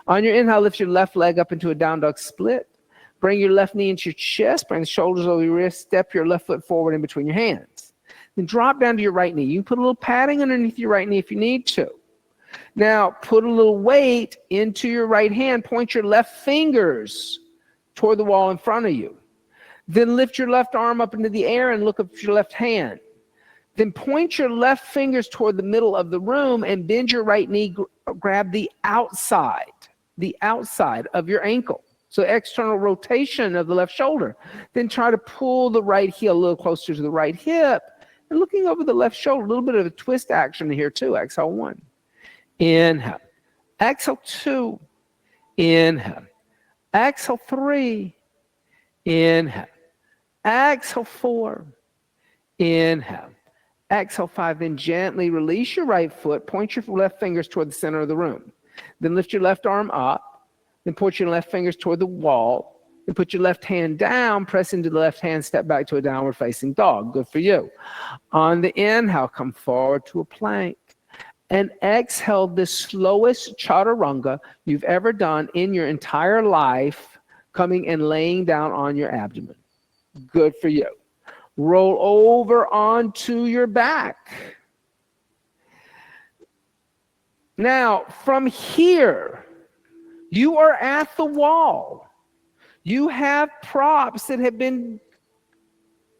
On your inhale, lift your left leg up into a down dog split. Bring your left knee into your chest. Bring the shoulders over your wrist. Step your left foot forward in between your hands. Then drop down to your right knee. You can put a little padding underneath your right knee if you need to. Now, put a little weight into your right hand. Point your left fingers toward the wall in front of you. Then lift your left arm up into the air and look up at your left hand. Then point your left fingers toward the middle of the room and bend your right knee. Grab the outside of your ankle. So external rotation of the left shoulder. Then try to pull the right heel a little closer to the right hip. And looking over the left shoulder, a little bit of a twist action here too. Exhale 1. Inhale. Exhale 2. Inhale. Exhale 3. Inhale. Exhale 4. Inhale. Exhale 5. Then gently release your right foot. Point your left fingers toward the center of the room. Then lift your left arm up. Then point your left fingers toward the wall. Then put your left hand down. Press into the left hand. Step back to a downward facing dog. Good for you. On the inhale, come forward to a plank. And exhale the slowest chaturanga you've ever done in your entire life, coming and laying down on your abdomen. Good for you. Roll over onto your back. Now, from here, you are at the wall. You have props that have been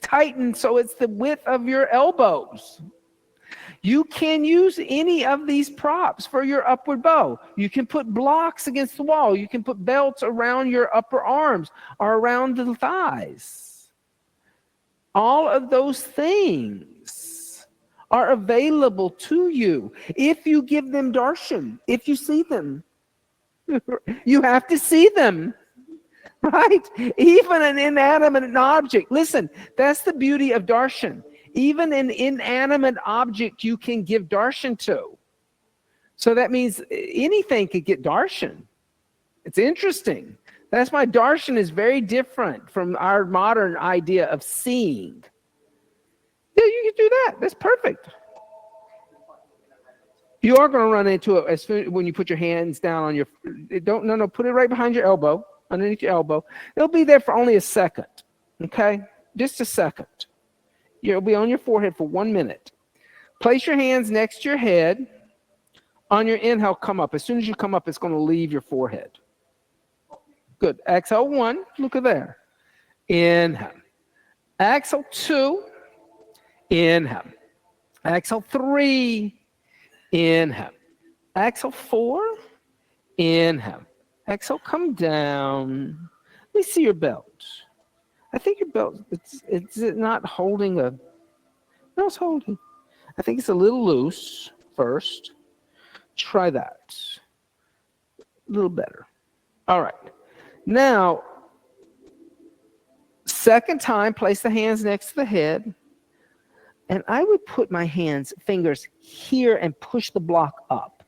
tightened so it's the width of your elbows. You can use any of these props for your upward bow. You can put blocks against the wall. You can put belts around your upper arms or around the thighs. All of those things are available to you if you give them darshan, if you see them. You have to see them, right? Even an inanimate object. Listen, that's the beauty of darshan. Even an inanimate object you can give darshan to. So that means anything could get darshan. It's interesting. That's why darshan is very different from our modern idea of seeing. Yeah, you can do that. That's perfect. You are going to run into it as soon when you put your hands down on your. Put it right behind your elbow, underneath your elbow. It'll be there for only a second. Okay, just a second. You'll be on your forehead for 1 minute. Place your hands next to your head. On your inhale, come up. As soon as you come up, it's going to leave your forehead. Good. Exhale 1. Look at there. Inhale. Exhale 2. Inhale. Exhale 3. Inhale. Exhale 4. Inhale. Exhale, come down. Let me see your belt. I think your belt, it's not holding a, no, it's holding. I think it's a little loose first. Try that. A little better. All right. Now, second time, place the hands next to the head. And I would put my fingers here and push the block up.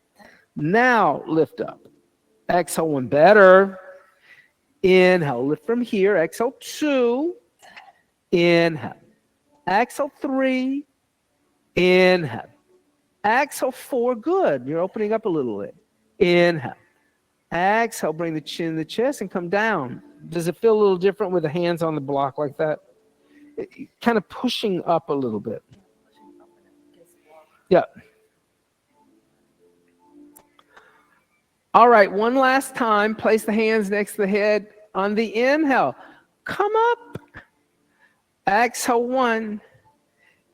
Now, lift up. Exhale 1, better. Inhale, lift from here. Exhale 2. Inhale. Exhale 3. Inhale. Exhale 4. Good. You're opening up a little bit. Inhale. Exhale, bring the chin to the chest and come down. Does it feel a little different with the hands on the block like that? Kind of pushing up a little bit. Yeah. All right, one last time. Place the hands next to the head. On the inhale, come up. Exhale 1.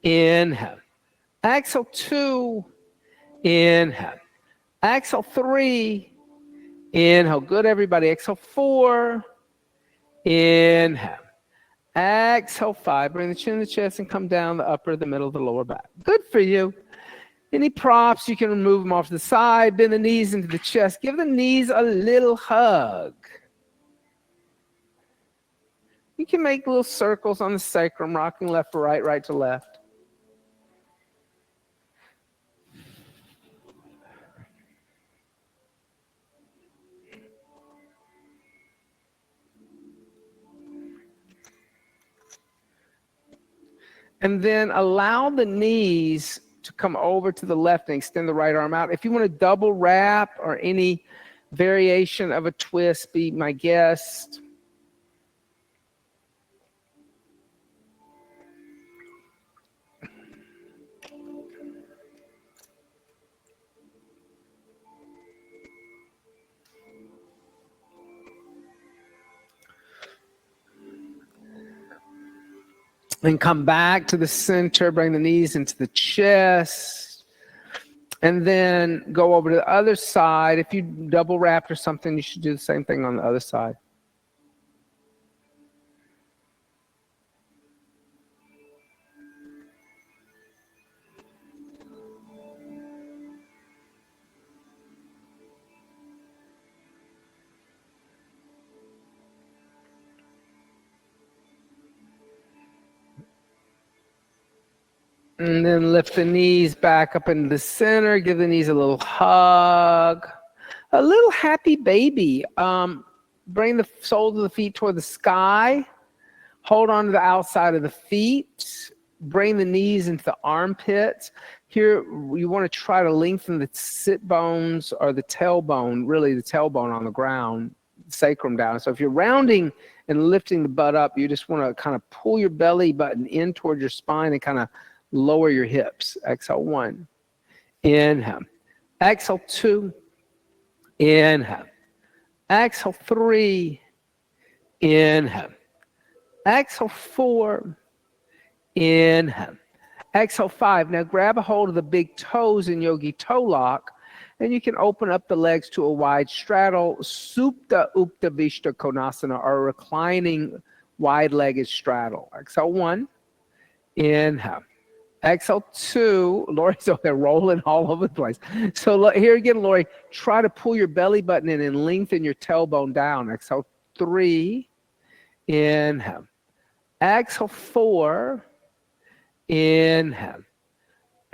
Inhale. Exhale 2. Inhale. Exhale 3. Inhale. Good, everybody. Exhale 4. Inhale. Exhale 5. Bring the chin to the chest and come down the upper, the middle, the lower back. Good for you. Any props, you can remove them off to the side. Bend the knees into the chest. Give the knees a little hug. You can make little circles on the sacrum, rocking left to right, right to left. And then allow the knees to come over to the left and extend the right arm out. If you want to double wrap or any variation of a twist, be my guest. And come back to the center, bring the knees into the chest. And then go over to the other side. If you double wrapped or something, you should do the same thing on the other side. And then lift the knees back up into the center. Give the knees a little hug. A little happy baby. Bring the soles of the feet toward the sky. Hold on to the outside of the feet. Bring the knees into the armpits. Here, you want to try to lengthen the sit bones or the tailbone, really the tailbone on the ground, sacrum down. So if you're rounding and lifting the butt up, you just want to kind of pull your belly button in toward your spine and kind of lower your hips. Exhale 1. Inhale. Exhale 2. Inhale. Exhale 3. Inhale. Exhale 4. Inhale. Exhale 5. Now grab a hold of the big toes in Yogi Toe Lock, and you can open up the legs to a wide straddle, Supta Upta Vishta Konasana, or reclining wide-legged straddle. Exhale 1. Inhale. Exhale 2. Lori's over there rolling all over the place. So here again, Lori, try to pull your belly button in and lengthen your tailbone down. Exhale 3. Inhale. Exhale 4. Inhale.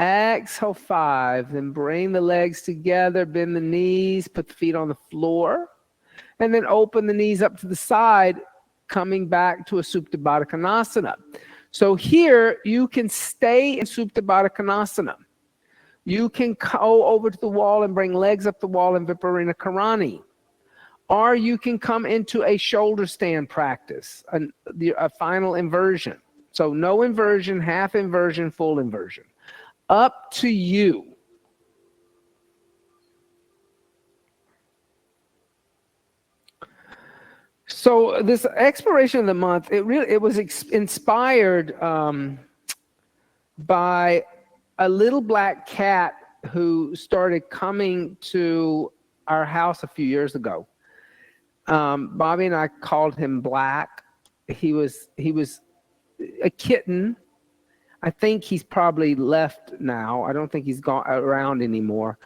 Exhale 5. Then bring the legs together, bend the knees, put the feet on the floor, and then open the knees up to the side, coming back to a Supta Baddha Konasana. So here, you can stay in Supta Baddha Konasana. You can go over to the wall and bring legs up the wall in Viparita Karani. Or you can come into a shoulder stand practice, a final inversion. So no inversion, half inversion, full inversion. Up to you. So this exploration of the month, it was inspired by a little black cat who started coming to our house a few years ago. Bobby and I called him Black. He was a kitten. I think he's probably left now. I don't think he's gone around anymore.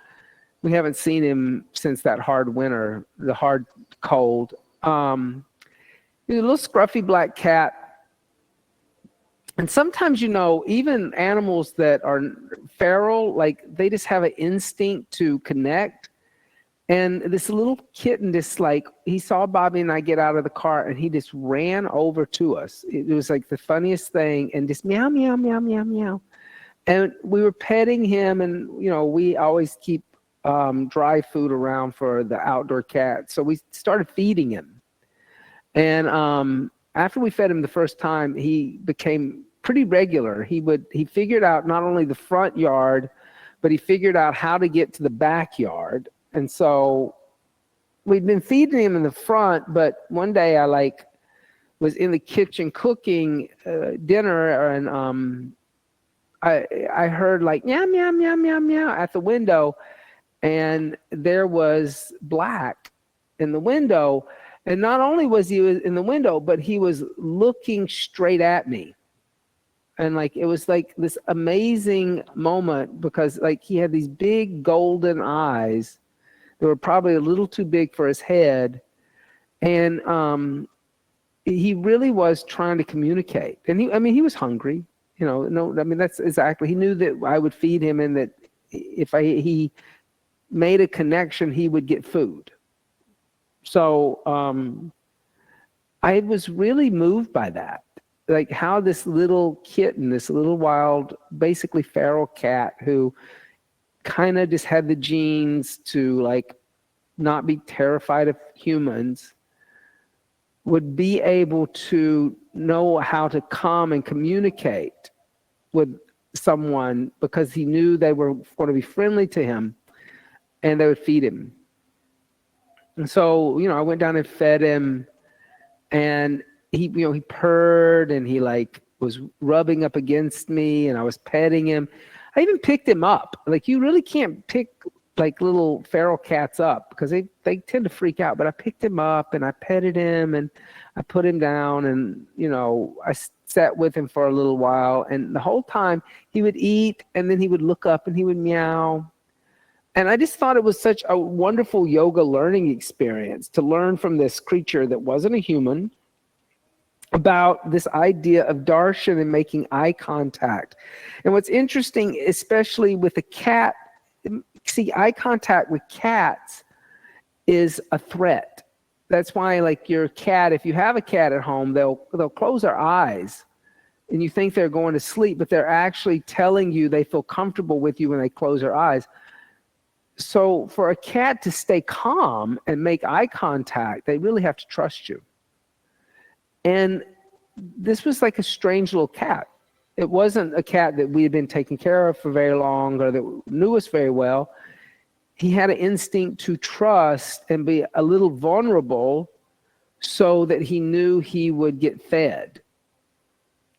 We haven't seen him since that hard winter, the hard cold. He's a little scruffy black cat. And sometimes, even animals that are feral, like they just have an instinct to connect. And this little kitten he saw Bobby and I get out of the car and he just ran over to us. It was like the funniest thing, and just meow, meow, meow, meow, meow. And we were petting him, and, we always keep dry food around for the outdoor cat. So we started feeding him. And after we fed him the first time, he became pretty regular. He figured out not only the front yard, but he figured out how to get to the backyard. And so we'd been feeding him in the front, but one day I was in the kitchen cooking dinner, and I heard like meow meow meow meow meow at the window, and there was Black in the window, and not only was he in the window, but he was looking straight at me. And like it was like this amazing moment, because like he had these big golden eyes that were probably a little too big for his head, and he really was trying to communicate. And he was hungry, no, I mean, that's exactly, he knew that I would feed him, and that if he made a connection, he would get food. So I was really moved by that, like how this little kitten, this little wild, basically feral cat, who kind of just had the genes to like not be terrified of humans, would be able to know how to come and communicate with someone, because he knew they were going to be friendly to him and they would feed him. And so, I went down and fed him, and he purred, and he like was rubbing up against me, and I was petting him. I even picked him up. Like, you really can't pick like little feral cats up, because they tend to freak out. But I picked him up and I petted him and I put him down, and I sat with him for a little while, and the whole time he would eat, and then he would look up and he would meow. And I just thought it was such a wonderful yoga learning experience to learn from this creature that wasn't a human about this idea of darshan and making eye contact. And what's interesting, especially with a cat, see, eye contact with cats is a threat. That's why, like, your cat, if you have a cat at home, they'll close their eyes, and you think they're going to sleep, but they're actually telling you they feel comfortable with you when they close their eyes. So for a cat to stay calm and make eye contact, they really have to trust you. And this was like a strange little cat. It wasn't a cat that we had been taking care of for very long, or that knew us very well. He had an instinct to trust and be a little vulnerable, so that he knew he would get fed.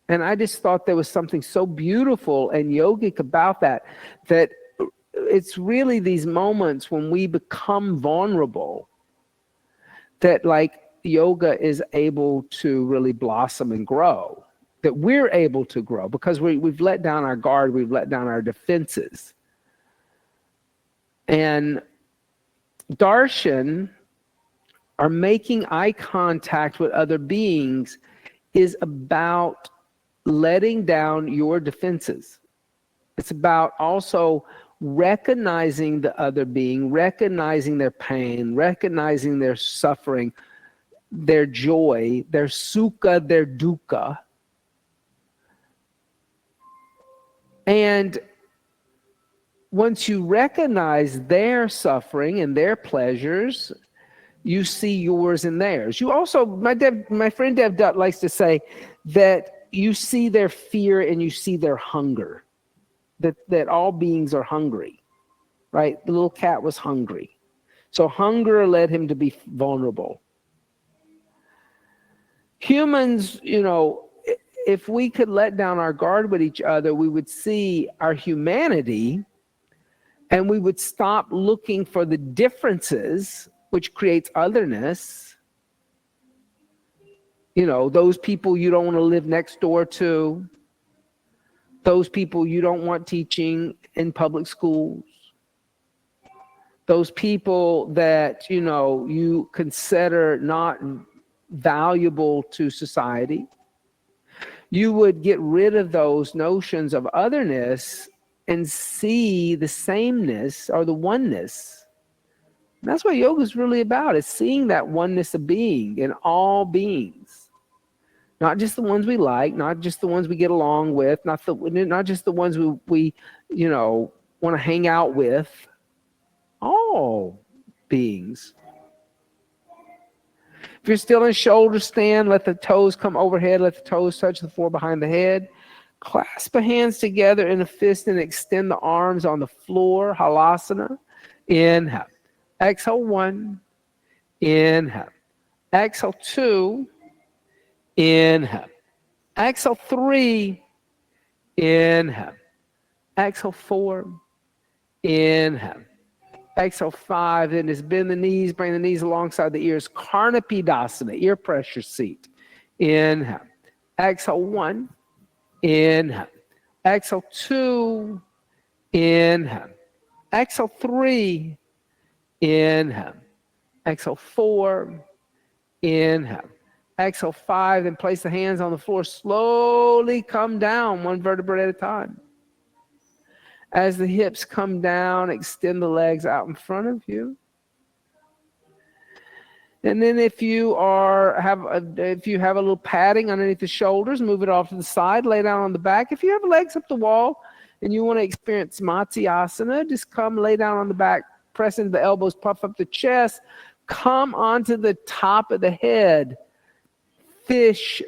And I just thought there was something so beautiful and yogic about that it's really these moments when we become vulnerable that, like, yoga is able to really blossom and grow, that we're able to grow, because we've let down our guard, we've let down our defenses. And darshan, or making eye contact with other beings, is about letting down your defenses. It's about also recognizing the other being, recognizing their pain, recognizing their suffering, their joy, their sukha, their dukkha. And once you recognize their suffering and their pleasures, you see yours and theirs. You also, my friend Dev Dutt likes to say that you see their fear and you see their hunger. That all beings are hungry, right? The little cat was hungry. So hunger led him to be vulnerable. Humans, if we could let down our guard with each other, we would see our humanity, and we would stop looking for the differences, which creates otherness. Those people you don't want to live next door to, those people you don't want teaching in public schools, those people that, you consider not valuable to society. You would get rid of those notions of otherness and see the sameness or the oneness. And that's what yoga is really about, is seeing that oneness of being in all beings. Not just the ones we like, not just the ones we get along with, not just the ones we want to hang out with. All beings. If you're still in shoulder stand, let the toes come overhead, let the toes touch the floor behind the head. Clasp the hands together in a fist and extend the arms on the floor, halasana. Inhale. Exhale, 1. Inhale. Exhale, 2. Inhale. Exhale 3. Inhale. Exhale 4. Inhale. Exhale 5. Then just bend the knees, bring the knees alongside the ears. Karnapidasana, ear pressure seat. Inhale. Exhale 1. Inhale. Exhale 2. Inhale. Exhale 3. Inhale. Exhale 4. Inhale. Exhale 5. Then place the hands on the floor. Slowly come down one vertebrae at a time. As the hips come down, extend the legs out in front of you. And then if you have a little padding underneath the shoulders, move it off to the side, lay down on the back. If you have legs up the wall and you want to experience Matsyasana, just come lay down on the back, press into the elbows, puff up the chest, come onto the top of the head. Fish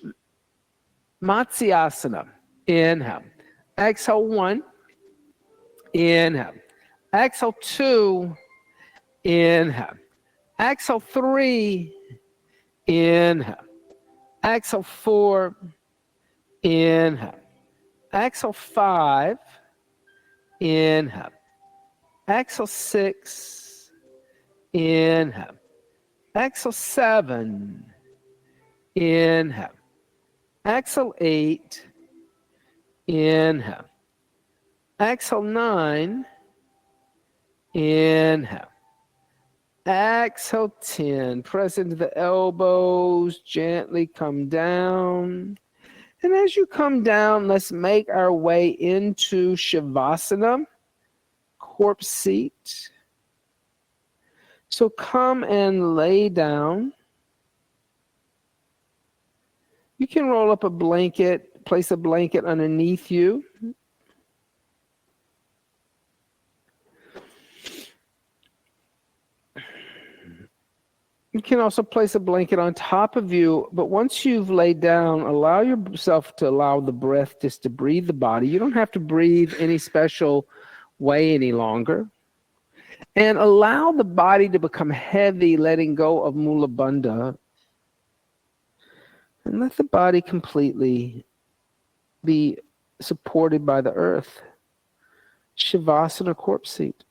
Matsyasana. Inhale. Exhale 1. Inhale. Exhale 2. Inhale. Exhale 3. Inhale. Exhale 4. Inhale. Exhale 5. Inhale. Exhale 6. Inhale. Exhale 7. Inhale. Exhale 8. Inhale. Exhale 9. Inhale. Exhale 10. Press into the elbows. Gently come down. And as you come down, let's make our way into Shavasana, corpse seat. So come and lay down. You can roll up a blanket, place a blanket underneath you. You can also place a blanket on top of you, but once you've laid down, allow yourself to allow the breath just to breathe the body. You don't have to breathe any special way any longer. And allow the body to become heavy, letting go of Mula Bandha. And let the body completely be supported by the earth. Shavasana, corpse seat.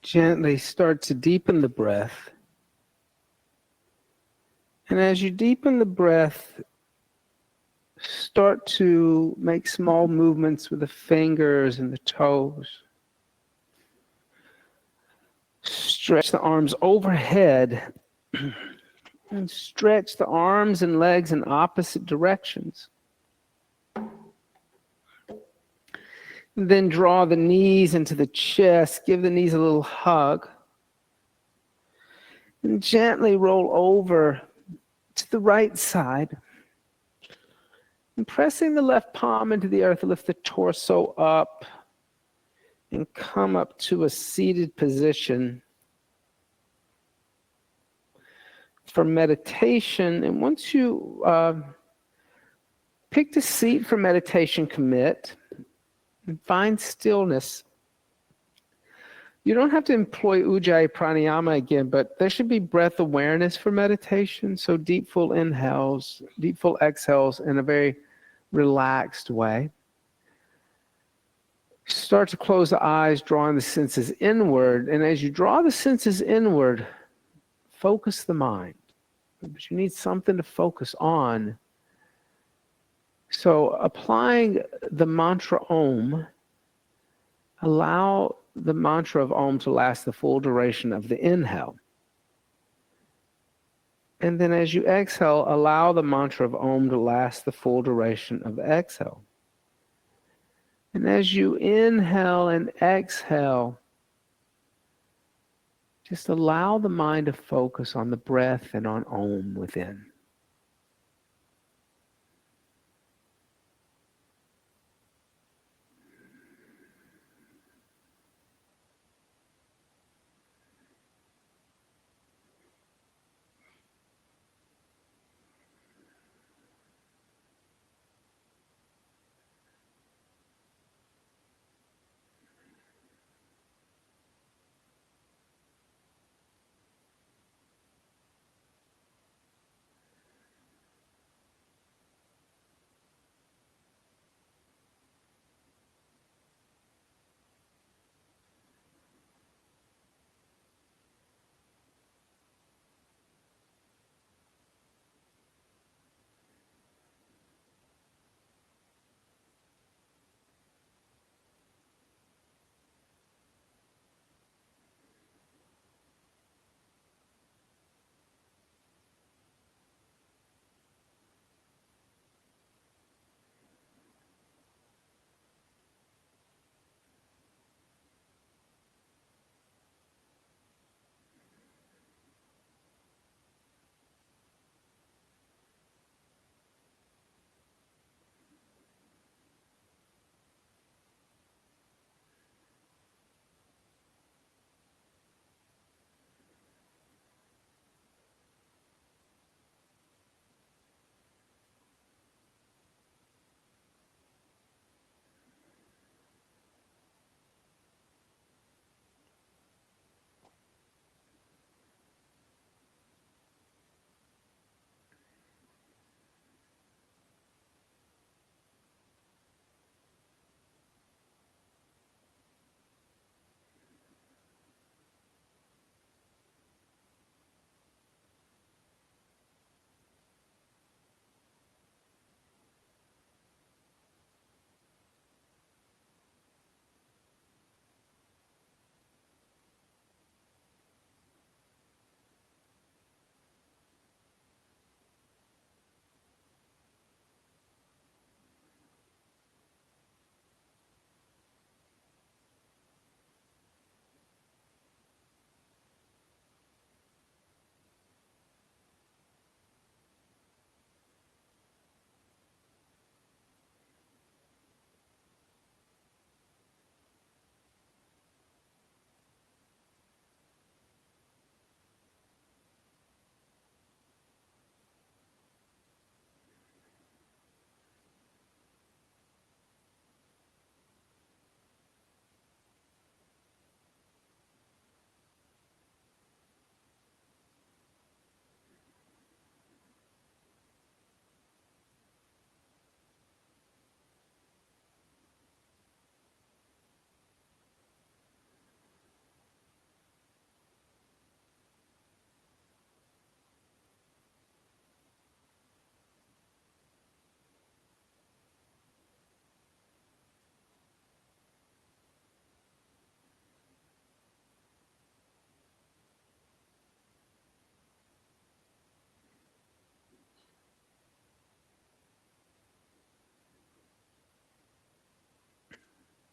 Gently start to deepen the breath. And as you deepen the breath, start to make small movements with the fingers and the toes. Stretch the arms overhead and stretch the arms and legs in opposite directions. Then draw the knees into the chest, give the knees a little hug, and gently roll over to the right side. And pressing the left palm into the earth, lift the torso up and come up to a seated position for meditation. And once you Pick the seat for meditation, commit, and find stillness. You don't have to employ Ujjayi pranayama again, but there should be breath awareness for meditation. So deep, full inhales, deep, full exhales in a very relaxed way. Start to close the eyes, drawing the senses inward. And as you draw the senses inward, focus the mind. But you need something to focus on. So applying the mantra Om, allow the mantra of Om to last the full duration of the inhale. And then as you exhale, allow the mantra of Om to last the full duration of the exhale. And as you inhale and exhale, just allow the mind to focus on the breath and on Om within.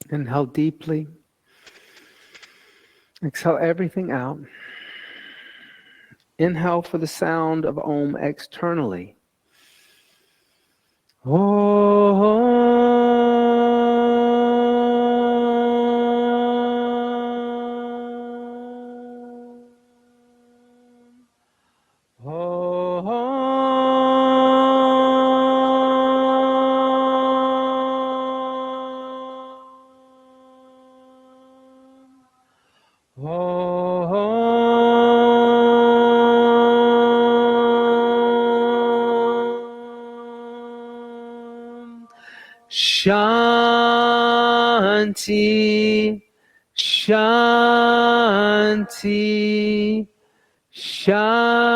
Inhale deeply. Exhale everything out. Inhale for the sound of Om externally. Om. Shanti, Shanti, Shanti.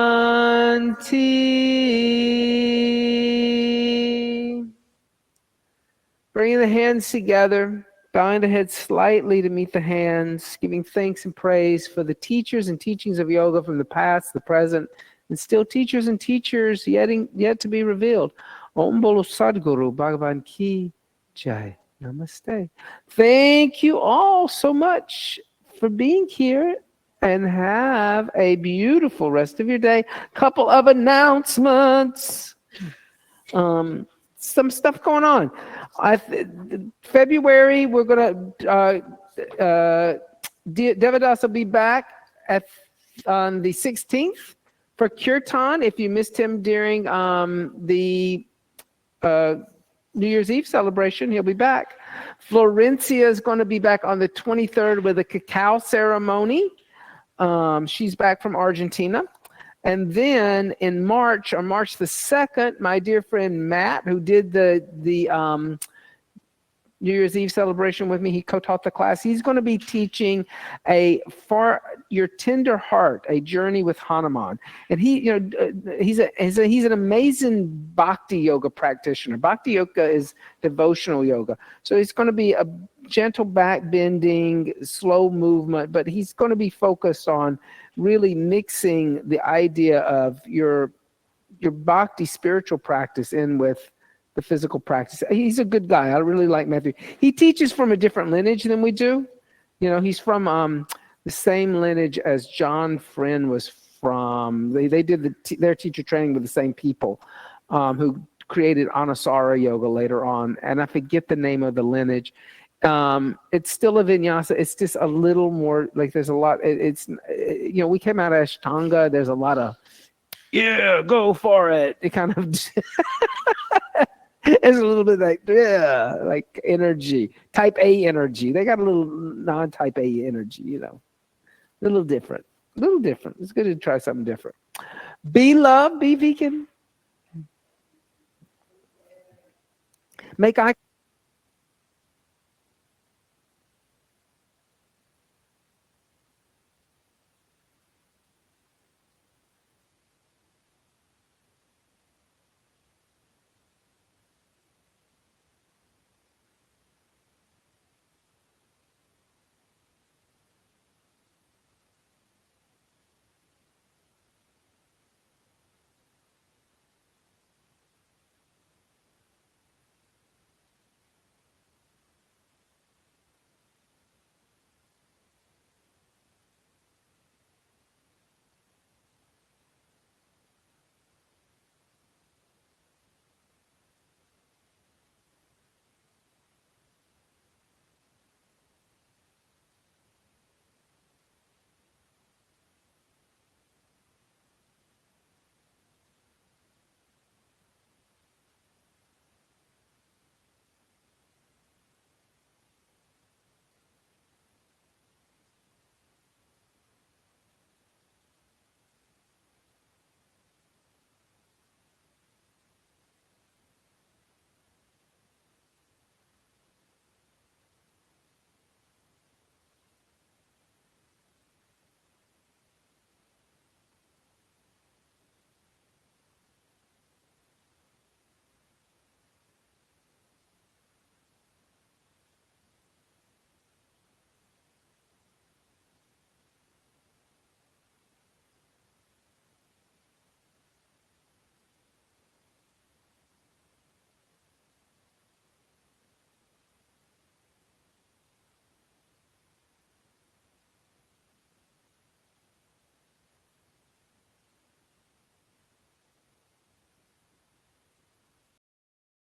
Bringing the hands together, bowing the head slightly to meet the hands, giving thanks and praise for the teachers and teachings of yoga from the past, the present, and still teachers and teachers yet to be revealed. Om Bolo Sadguru Bhagavan Ki Jai. Namaste. Thank you all so much for being here, and have a beautiful rest of your day. Couple of announcements. Some stuff going on. February, we're going to, Devadas will be back on the 16th for Kirtan. If you missed him during the New Year's Eve celebration, he'll be back. Florencia is going to be back on the 23rd with a cacao ceremony. She's back from Argentina. And then in March, on March the 2nd, my dear friend Matt, who did the New Year's Eve celebration with me, he co-taught the class. He's going to be teaching For Your Tender Heart, a journey with Hanuman. And he's an amazing bhakti yoga practitioner. Bhakti yoga is devotional yoga. So it's going to be a gentle back bending, slow movement, but he's going to be focused on really mixing the idea of your bhakti spiritual practice in with the physical practice. He's a good guy. I really like Matthew. He teaches from a different lineage than we do. He's from the same lineage as John Friend was from. They did their teacher training with the same people who created Anusara yoga later on, and I forget the name of the lineage. It's still a vinyasa. It's just a little more like there's a lot. We came out of Ashtanga. There's a lot of go for it. It kind of it's a little bit like energy, type A energy. They got a little non-type A energy, a little different. It's good to try something different. Be love, be vegan. Make eye